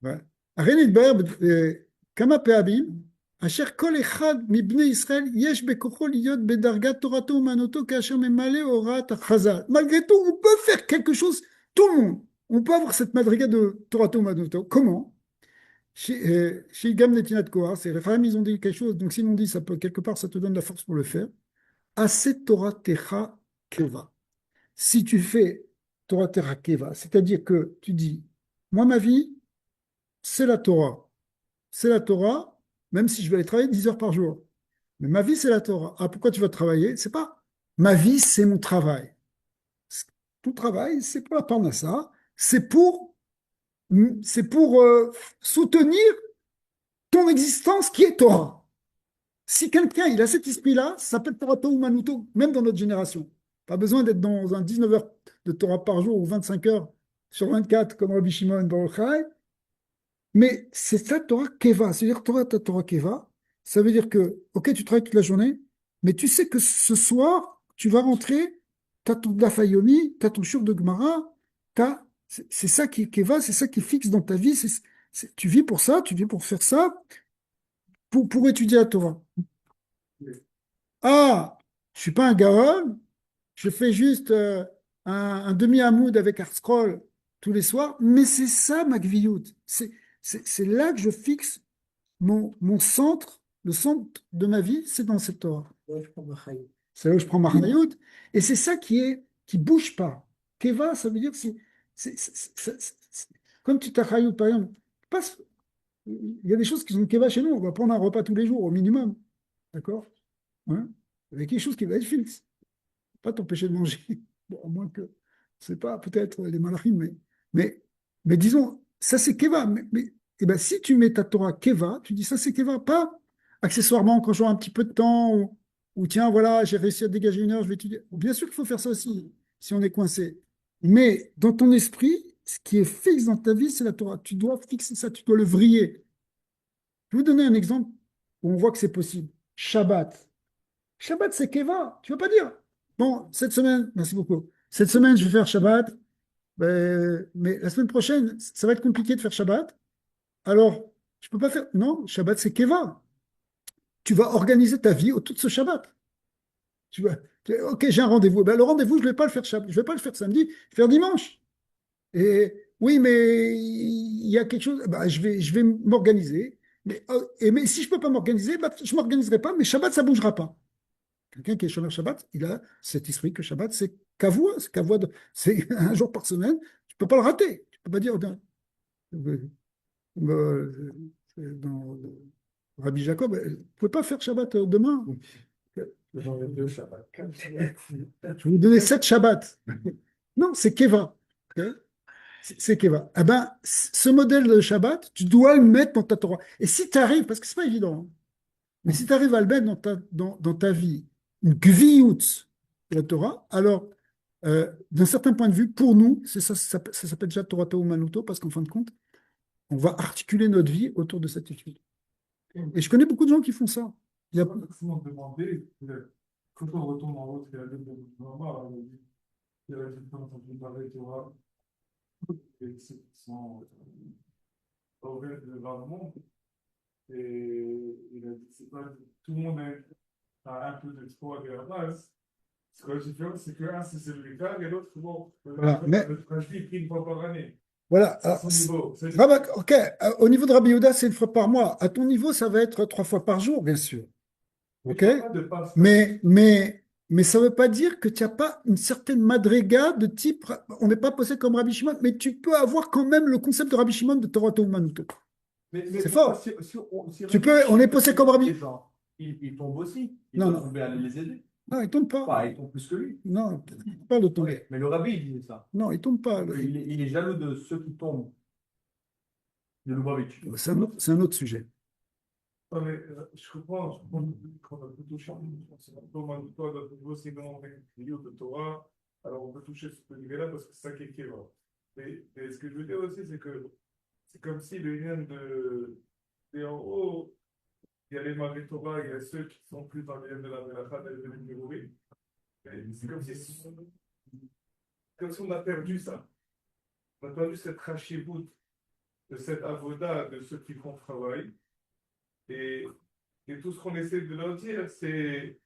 Ouais. הרי נתבהר כמה פעמים אשר כל אחד מבני ישראל יש בכוחו להיות בדרגת תורתו אומנותו כאשר ממלא הוראת החז"ל. Malgré tout, on peut faire quelque chose, tout le monde. On peut avoir cette madriga de תורתו אומנותו. Comment? Chez Gam Netinat Kohar, c'est les femmes, ils ont dit quelque chose, donc si on dit ça peut, quelque part, ça te donne la force pour le faire. Aset Torah Techa Keva. Si tu fais Torah Techa Keva, c'est-à-dire que tu dis, moi ma vie, c'est la Torah. c'est la Torah, même si je vais aller travailler 10 heures par jour. Mais ma vie, c'est la Torah. Ah, pourquoi tu vas travailler? C'est pas ma vie, c'est mon travail. Ton travail, c'est pour la parnassa, c'est pour soutenir ton existence qui est Torah. Si quelqu'un il a cet esprit-là, ça s'appelle Torah ou Manuto, même dans notre génération. Pas besoin d'être dans un 19 heures de Torah par jour ou 25 heures sur 24 comme Rabbi Shimon Bar Yochai, mais c'est ça Torah Keva. C'est-à-dire Torah, ta Torah Keva, ça veut dire que, ok, tu travailles toute la journée, mais tu sais que ce soir, tu vas rentrer, tu as ton Daf Yomi, tu as ton Shur de Gemara, c'est ça qui est Keva, c'est ça qui est fixe dans ta vie. Tu vis pour ça, tu vis pour faire ça, pour étudier la Torah. Ah, je suis pas un gaon, je fais juste un demi-hamoud avec ArtScroll tous les soirs, mais c'est ça ma gviout. C'est là que je fixe mon centre, le centre de ma vie, c'est dans cette Torah. C'est là où je prends ma chayout. Et c'est ça qui bouge pas. Keva, ça veut dire que comme tu t'as chayout, par exemple, passe, il y a des choses qui sont keva chez nous. On va prendre un repas tous les jours au minimum. D'accord? Hein. Il y a quelque chose qui va être fixe. Pas t'empêcher de manger. Bon, à moins que, c'est pas peut-être les malachim, mais, mais disons, ça c'est keva. Eh ben, si tu mets ta Torah keva, tu dis ça c'est keva, pas accessoirement quand j'aurai un petit peu de temps ou tiens, voilà, j'ai réussi à dégager une heure, je vais étudier. Bien sûr qu'il faut faire ça aussi, si on est coincé. Mais dans ton esprit, ce qui est fixe dans ta vie, c'est la Torah. Tu dois fixer ça, tu dois le vriller. Je vais vous donner un exemple où on voit que c'est possible. Shabbat. Shabbat, c'est Keva. Tu ne vas pas dire, bon, cette semaine, merci beaucoup. Cette semaine, je vais faire Shabbat, mais la semaine prochaine, ça va être compliqué de faire Shabbat. Alors, je ne peux pas faire. Non, Shabbat, c'est Keva. Tu vas organiser ta vie autour de ce Shabbat. Ok, j'ai un rendez-vous. Ben, le rendez-vous, je ne vais pas le faire Shabbat. Je vais pas le faire samedi, je vais le faire dimanche. Et oui, mais il y a quelque chose. Ben, je vais m'organiser. Mais si je ne peux pas m'organiser, ben, je ne m'organiserai pas, mais Shabbat, ça ne bougera pas. Quelqu'un qui est Shomer Shabbat, il a cet esprit que Shabbat, c'est kavua, c'est un jour par semaine. Tu ne peux pas le rater. Tu ne peux pas dire, dans Rabbi Jacob, vous ne pouvez pas faire Shabbat demain. J'en ai deux Shabbat. Je vais vous donner 7 Shabbats. Non, c'est Keva. Ok. C'est Keva. Eh ben, ce modèle de Shabbat, tu dois le mettre dans ta Torah. Et si tu arrives, parce que c'est pas évident, hein, mais si tu arrives à le mettre dans ta vie, une gviout de la Torah, alors, d'un certain point de vue, pour nous, c'est ça s'appelle déjà Torah Manuto, parce qu'en fin de compte, on va articuler notre vie autour de cette étude. Et je connais beaucoup de gens qui font ça. Il y a... Pas forcément demander, quand on retourne en haut, c'est la deuxième fois, il y a la différence entre le Barré Torah et ceux qui sont ouverts vers le monde. Et il a dit, c'est pas tout le monde a un peu de trop à la base. Ce qui est différent, c'est qu'un, c'est celui-là, et l'autre, bon, Voilà, mais le trajet pris une fois par année. voilà. À son niveau. Ok, au niveau de Rabbi Yehuda, c'est une fois par mois. À ton niveau, ça va être 3 fois par jour, bien sûr. Ok? Mais ça ne veut pas dire que tu n'as pas une certaine madriga de type, on n'est pas posé comme Rabbi Shimon, mais tu peux avoir quand même le concept de Rabbi Shimon de Torah Manuto. C'est fort. On est posé comme Rabbi. Il tombe aussi. Il Non, doit non. tomber à les aider. Non, il ne tombe pas. Enfin, il tombe plus que lui. Non, il ne parle de tomber. Ouais, mais le rabbi, il disait ça. Non, il ne tombe pas. Il est jaloux de ceux qui tombent. De Lubavitch. C'est un autre sujet. Non, mais je comprends qu'on a tout touché. C'est un peu mal de toi, aussi dans le milieu de Torah. Alors on peut toucher ce niveau-là parce que c'est ça qui est Kéva. Mais ce que je veux dire aussi, c'est que c'est comme si le lien de en haut, il y a les Marais Torah, il y a ceux qui sont plus dans le lien de la Melacha, de l'Iméroué. C'est comme si on a perdu ça. On a perdu cette rachibout de cette avoda de ceux qui font le travail. Et tout ce qu'on essaie de leur dire, c'est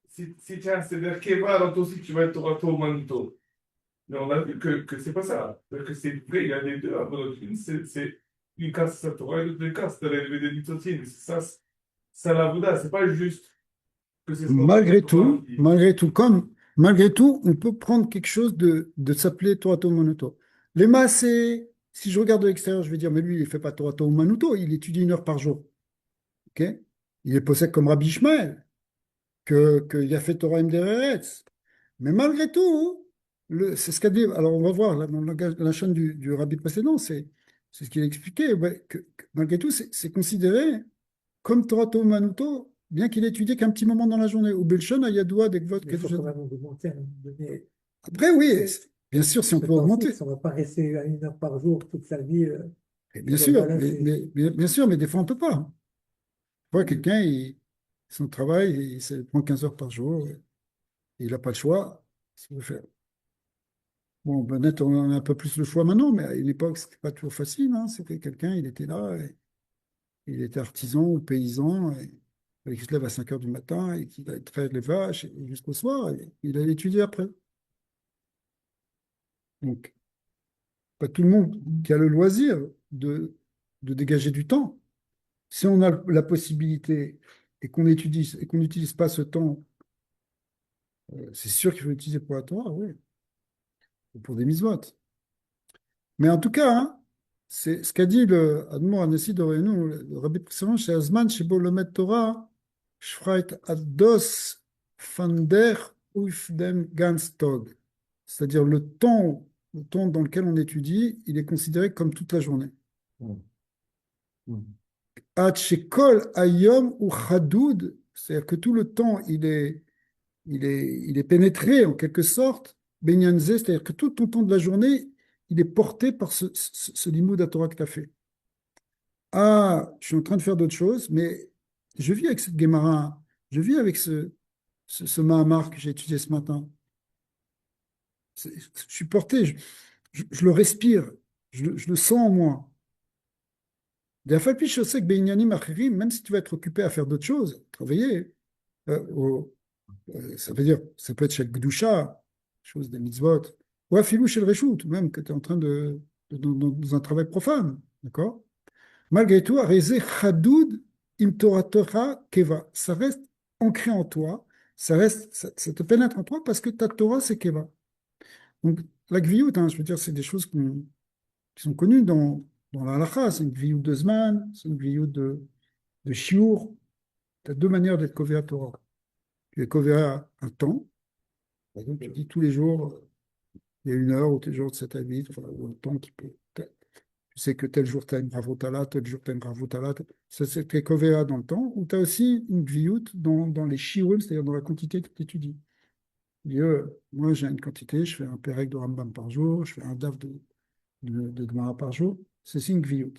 si tu as un Seder Keva, alors toi aussi tu vas être Torah Manito. Mais on a vu que c'est pas ça. Que c'est vrai, il y a les deux. C'est une casse sa Torah et l'autre une casse de l'élevé des Nitotines. C'est ça la Bouddha. C'est pas juste que c'est malgré tout, malgré tout, on peut prendre quelque chose de s'appeler Torah Monoto. Les massés Si je regarde de l'extérieur, je vais dire, mais lui, il ne fait pas Torah Manuto, il étudie 1 heure par jour. Ok. Il est possède comme Rabbi Ishmael, qu'il a fait Torah Mderetz. Mais malgré tout, c'est ce qu'a dit. Alors, on va voir là, dans la chaîne du Rabbi précédent, c'est ce qu'il a expliqué. Ouais, que malgré tout, c'est considéré comme Torah Manuto, bien qu'il ait étudié qu'un petit moment dans la journée. Ou Belshon, Ayadoua, Dekvot, Il faut quand même augmenter à un moment donné. Après, oui, bien sûr, si on Le peut temps augmenter. fixe, on ne va pas rester à 1 heure par jour toute sa vie. Bien Dire, bah sûr, là, bien sûr, mais des fois, on ne peut pas. Des fois, quelqu'un, son travail, il prend 15 heures par jour, et il n'a pas le choix. Il veut faire. Bon, peut-être on a un peu plus le choix maintenant, mais à une époque, ce n'était pas toujours facile. Hein. C'était quelqu'un, il était là, et il était artisan ou paysan, et il fallait qu'il se lève à 5 heures du matin et qu'il aille traire les vaches et jusqu'au soir, et il allait étudier après. Donc, pas tout le monde qui a le loisir de dégager du temps. Si on a la possibilité et qu'on étudie et qu'on n'utilise pas ce temps, c'est sûr qu'il faut l'utiliser pour la Torah, oui, ou pour des mitzvot. Mais en tout cas, hein, c'est ce qu'a dit le Admor Anassi d'Orenu, le Rabbi précédent, chez Azman, chez Bolomet Torah, Shfrait Ados Fander Ufdem Ganstog. C'est-à-dire le temps dans lequel on étudie, il est considéré comme toute la journée. Ad Shekol Ayom ou Chadoud, c'est-à-dire que tout le temps, il est pénétré en quelque sorte, Benyanze, c'est-à-dire que tout ton temps de la journée, il est porté par ce limoud à Torah que tu as fait. Ah, je suis en train de faire d'autres choses, mais je vis avec cette Gemara, je vis avec ce Mahamar que j'ai étudié ce matin. Je suis porté, je le respire, je le sens en moi. Des fois, puis je sais que Benyanim Achirim, même si tu vas être occupé à faire d'autres choses, travailler, ça veut dire, ça peut être chez le Gdusha, chose des mitzvot, ou à filou chez le Réchout, ou même que tu es en train dans un travail profane, d'accord? Malgré tout, Arezé Chadoud im Torah Torah Keva, ça reste ancré en toi, ça te pénètre en toi parce que ta Torah, c'est Keva. Donc, la Gviout, hein, je veux dire, c'est des choses qui sont connues dans la halakha, c'est une Gviout de Zman, c'est une Gviout de Shiur. Tu as 2 manières d'être Kovea Torah. Tu es Kovea un temps. Par exemple, tu dis tous les jours, il y a 1 heure, ou tel jour de 7 à 8, enfin, ou un temps qui peut. Tu sais que tel jour tu as une bravotala, tel jour tu as une bravotala. Ça, c'est tes kovea dans le temps. Ou tu as aussi une gviout dans les shiurim, c'est-à-dire dans la quantité que tu étudies. Moi, j'ai une quantité, je fais un pérec de Rambam par jour, je fais un daf de Gemara par jour. C'est une gviout.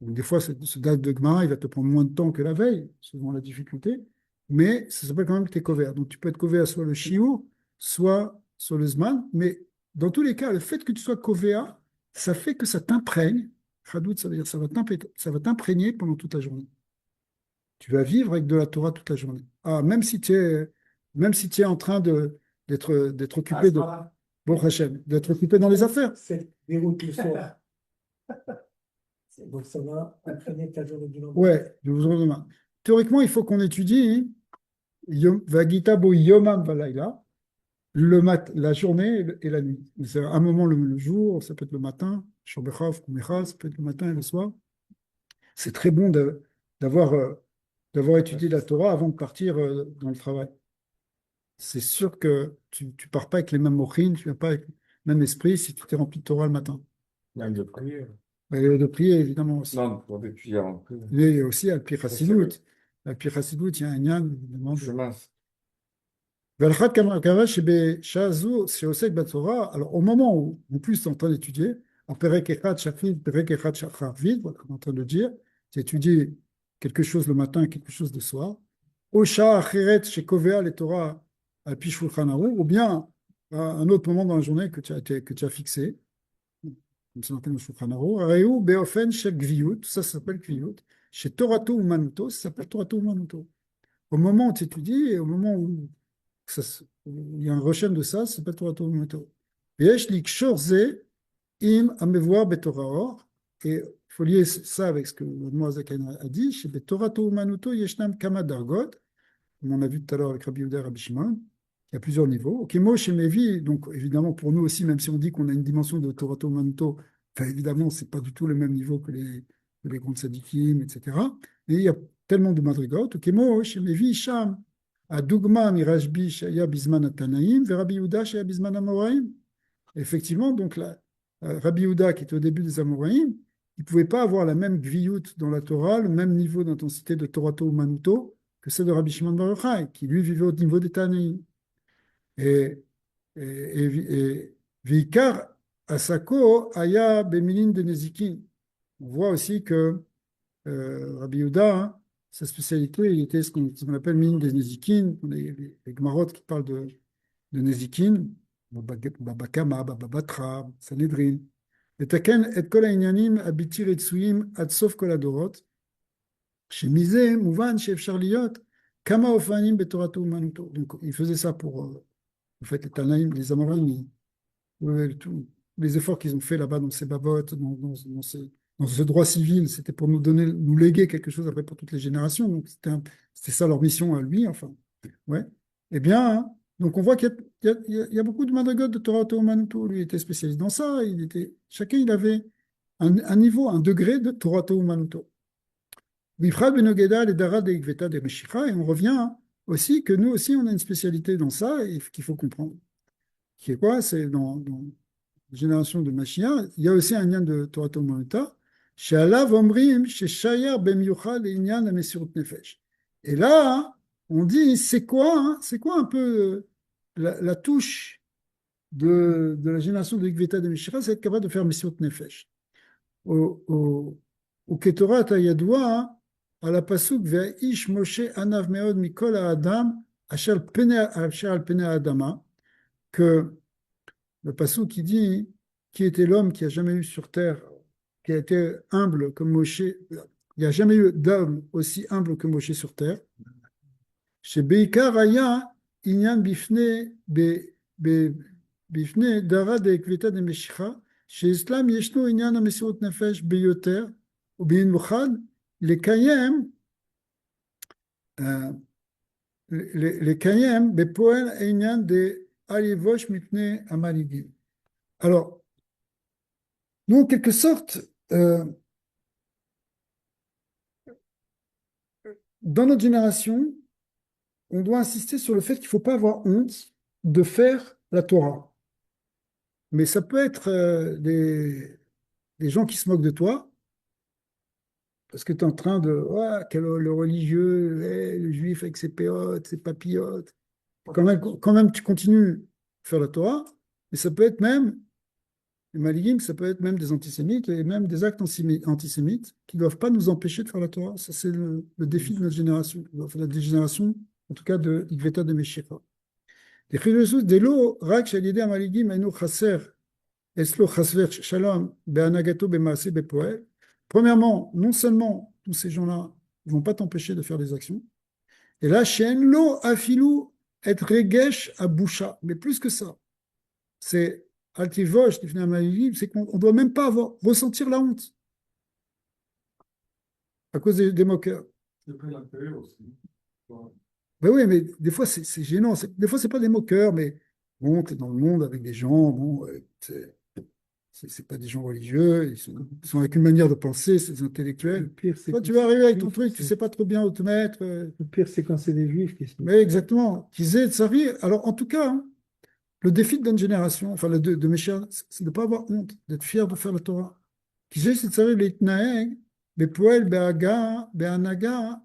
Donc, des fois, ce daf de Gemara, il va te prendre moins de temps que la veille, selon la difficulté, mais ça s'appelle quand même que tu es kovea. Donc, tu peux être kovea soit le shiur, soit sur le zman, mais dans tous les cas, le fait que tu sois kovea, ça fait que ça t'imprègne. Chadout, ça veut dire que ça va t'imprégner pendant toute la journée. Tu vas vivre avec de la Torah toute la journée. Ah, même si tu es en train d'être occupé de bon Hachem, d'être occupé dans les affaires. C'est déroute le soir. Donc ça va entraîner ta journée du lendemain. Ouais, du jour au lendemain. Théoriquement, il faut qu'on étudie Vagita bo yomam valayla, la journée et la nuit. C'est un moment le jour, ça peut être le matin, Shobechov, Kumecha, ça peut être le matin et le soir. C'est très bon d'avoir d'avoir étudié la Torah avant de partir dans le travail. C'est sûr que tu ne pars pas avec les mêmes mochines, tu ne viens pas avec le même esprit si tu t'es rempli de Torah le matin. Même de prière. Et de prier, évidemment aussi. Non, pour étudier avant de prier. Et aussi, Al-Pi Chassidut. Al-Pi Chassidut, il y a un yan, évidemment. Chemin. Velchat Kamakava, Shebe Shazu, Sheosek Batzora. Alors, au moment où, en plus, tu es en train d'étudier, en Perek Echad Shachrit, Perek Echad Shacharvid, voilà, on est en train de dire, tu étudies quelque chose le matin, quelque chose le soir. Osha Acheret, Shekovea, les Torah, Al-Pi Shulchan Aruch, ou bien à un autre moment dans la journée que tu as fixé, comme ça s'appelle le Shulchan Aruch. Reu Beofen Shel Gviyut, ça s'appelle Gviyut. Chez Torato ou Manuto, ça s'appelle Torato ou Manuto. Au moment où tu étudies et au moment où il y a un rechaîne de ça s'appelle Torato Manuto. Yesh likshor ze im amevoir betoraor. Et il faut lier ça avec ce que le Moazakan a dit. Chez Torato Manuto yeshnam kama dargot. Comme on a vu tout à l'heure avec Rabbi Yehuda et Rabbi Shimon. Il y a plusieurs niveaux. Okemo chez Mevi, donc évidemment pour nous aussi, même si on dit qu'on a une dimension de Torato Manuto Enfin, évidemment, c'est pas du tout le même niveau que les grands tzadikim, etc. Mais il y a tellement de madrigot. Kemo, shemevi sham, adugma mirashbi shaya bizman atanaim, verabi Yehuda shaya bizman amoraim. Effectivement, donc là, Rabbi Yehuda, qui était au début des Amoraïm, il ne pouvait pas avoir la même gviout dans la Torah, le même niveau d'intensité de Torato ou Manuto que celle de Rabbi Shimon Bar Yochai, qui lui vivait au niveau des Tanaïm. Et, et Vikar Asako Aya Bemilin de Nezikin. On voit aussi que Rabbi Yehuda, hein, sa spécialité, il était ce qu'on appelle Milin de Nezikin, les Gmarot qui parlent de Nezikin, Baba Kama, Baba Batra, Sanhedrin. לתקן את כל העניינים הבלתי רצויים עד סוף כל הדורות, שמזה מובן שאפשר להיות כמה אופנים בתורתו אומנותו. Donc, il faisait ça pour, en fait, les Tanaïm, les Amoraïm, les efforts qu'ils ont fait là-bas dans ces babottes, dans ce droit civil, c'était pour nous donner, nous léguer quelque chose après pour toutes les générations. Donc, c'était ça leur mission à lui, enfin. Ouais. Eh bien, hein, donc on voit qu'il y a beaucoup de madrigot de Torah Manuto. Lui était spécialiste dans ça. Chacun il avait un niveau, un degré de Torah Manuto. Vifra benogeda les dara de Igveta de Meshicha. Et on revient aussi que nous aussi on a une spécialité dans ça et qu'il faut comprendre. Qui est quoi? C'est dans la génération de Mashiach, il y a aussi un lien de Torah Manuta. She'alav omrim she'shayar b'miyuchad le'inyan la mesirut nefesh. Et là, on dit, c'est quoi un peu la touche de la génération de Igveta de Meshira, c'est être capable de faire Messiot Nefesh. Au Ketorat Ayadoua, à la Pasuk, Ve'ish Moshe Anav Meod Mikol Adam, Asher al Pene Adama, que le Pasuk qui dit, qui était l'homme qui a jamais eu sur terre, qui a été humble comme Moshe, il n'y a jamais eu d'homme aussi humble que Moshe sur terre. שבעיקר היה עניין בפני דרה דקביתא דמשיחא, שאצלם ישנו עניין המסירות נפש ביותר, ובמיוחד לקיים בפועל העניין דאל יבוש מפני המנהיגים. Alors, nous, en quelque sorte, dans notre génération, on doit insister sur le fait qu'il ne faut pas avoir honte de faire la Torah. Mais ça peut être des gens qui se moquent de toi, parce que tu es en train de... Ouais, quel le religieux, le juif avec ses péotes, ses papillotes. Quand même, tu continues à faire la Torah, mais ça peut être même, les maligim, ça peut être même des antisémites et même des actes antisémites qui ne doivent pas nous empêcher de faire la Torah. Ça, c'est le défi de notre génération, enfin, la génération en tout cas de Igveta de Meshicha. Premièrement, non seulement tous ces gens-là ne vont pas t'empêcher de faire des actions, et là, Shenlo Afilu et Regesh Abusha, mais plus que ça, c'est Altivosh, c'est qu'on ne doit même pas ressentir la honte à cause des moqueurs. C'est pris l'intérêt aussi. Ben oui, mais des fois, c'est gênant. Des fois, c'est pas des moqueurs, mais bon, tu es dans le monde avec des gens, bon, c'est pas des gens religieux, ils sont avec une manière de penser, c'est des intellectuels. Le pire, c'est Toi, quand tu vas arriver avec ton c'est- truc, tu sais pas trop bien où te mettre. Le pire, c'est quand c'est des juifs qui se Mais exactement. Qu'ils aient de servir. Alors, en tout cas, hein, le défi de notre génération, enfin, de mes chers, c'est de ne pas avoir honte, d'être fier de faire la Torah. Qu'ils aient de servir les Tnaeg, les Poel, Be'aga, Be'anaga,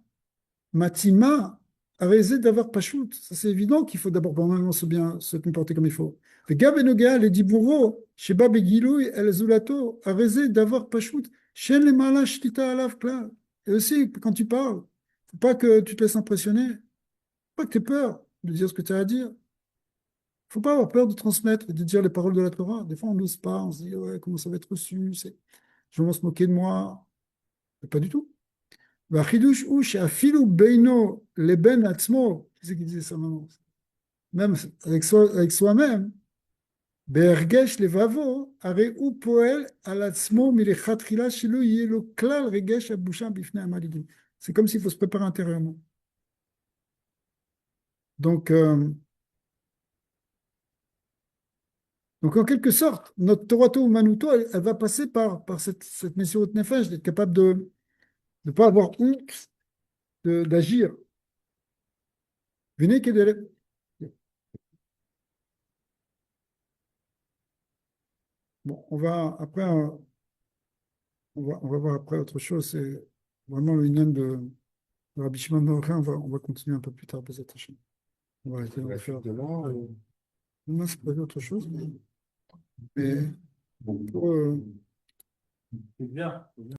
Matima, arrêter d'avoir pachout. Ça, c'est évident qu'il faut d'abord vraiment se comporter comme il faut. Les gars, Benoga, les Dibouro, Sheba Begilouy, El Zulato, arrêter d'avoir pachout. Shen les malash tita alav klar. Et aussi, quand tu parles, faut pas que tu te laisses impressionner. Faut pas que tu aies peur de dire ce que tu as à dire. Faut pas avoir peur de transmettre et de dire les paroles de la Torah. Des fois, on n'ose pas, on se dit, ouais, comment ça va être reçu, je vais se moquer de moi. Mais pas du tout. והחידוש הוא שאפילו בינו לבין עצמו, c'est qui disait ça maintenant, même avec soi-même, בהרגש לבבו, הרי הוא פועל על עצמו מלכתחילה שלא יהיה לו כלל רגש הבושה בפני המנהיגים. C'est comme s'il faut se préparer intérieurement. Donc, Donc, en quelque sorte, notre Torato Humanuto, elle va passer par cette Messirut Nefesh, d'être capable de ne pas avoir honte d'agir. Venez que de... Bon, on va après, on va voir après autre chose. C'est vraiment le Inyan de Rabbi Shimon Ben Yochai. On va continuer un peu plus tard, peut-être. On va arrêter de faire. Non, c'est pas autre chose, mais pour, C'est bien.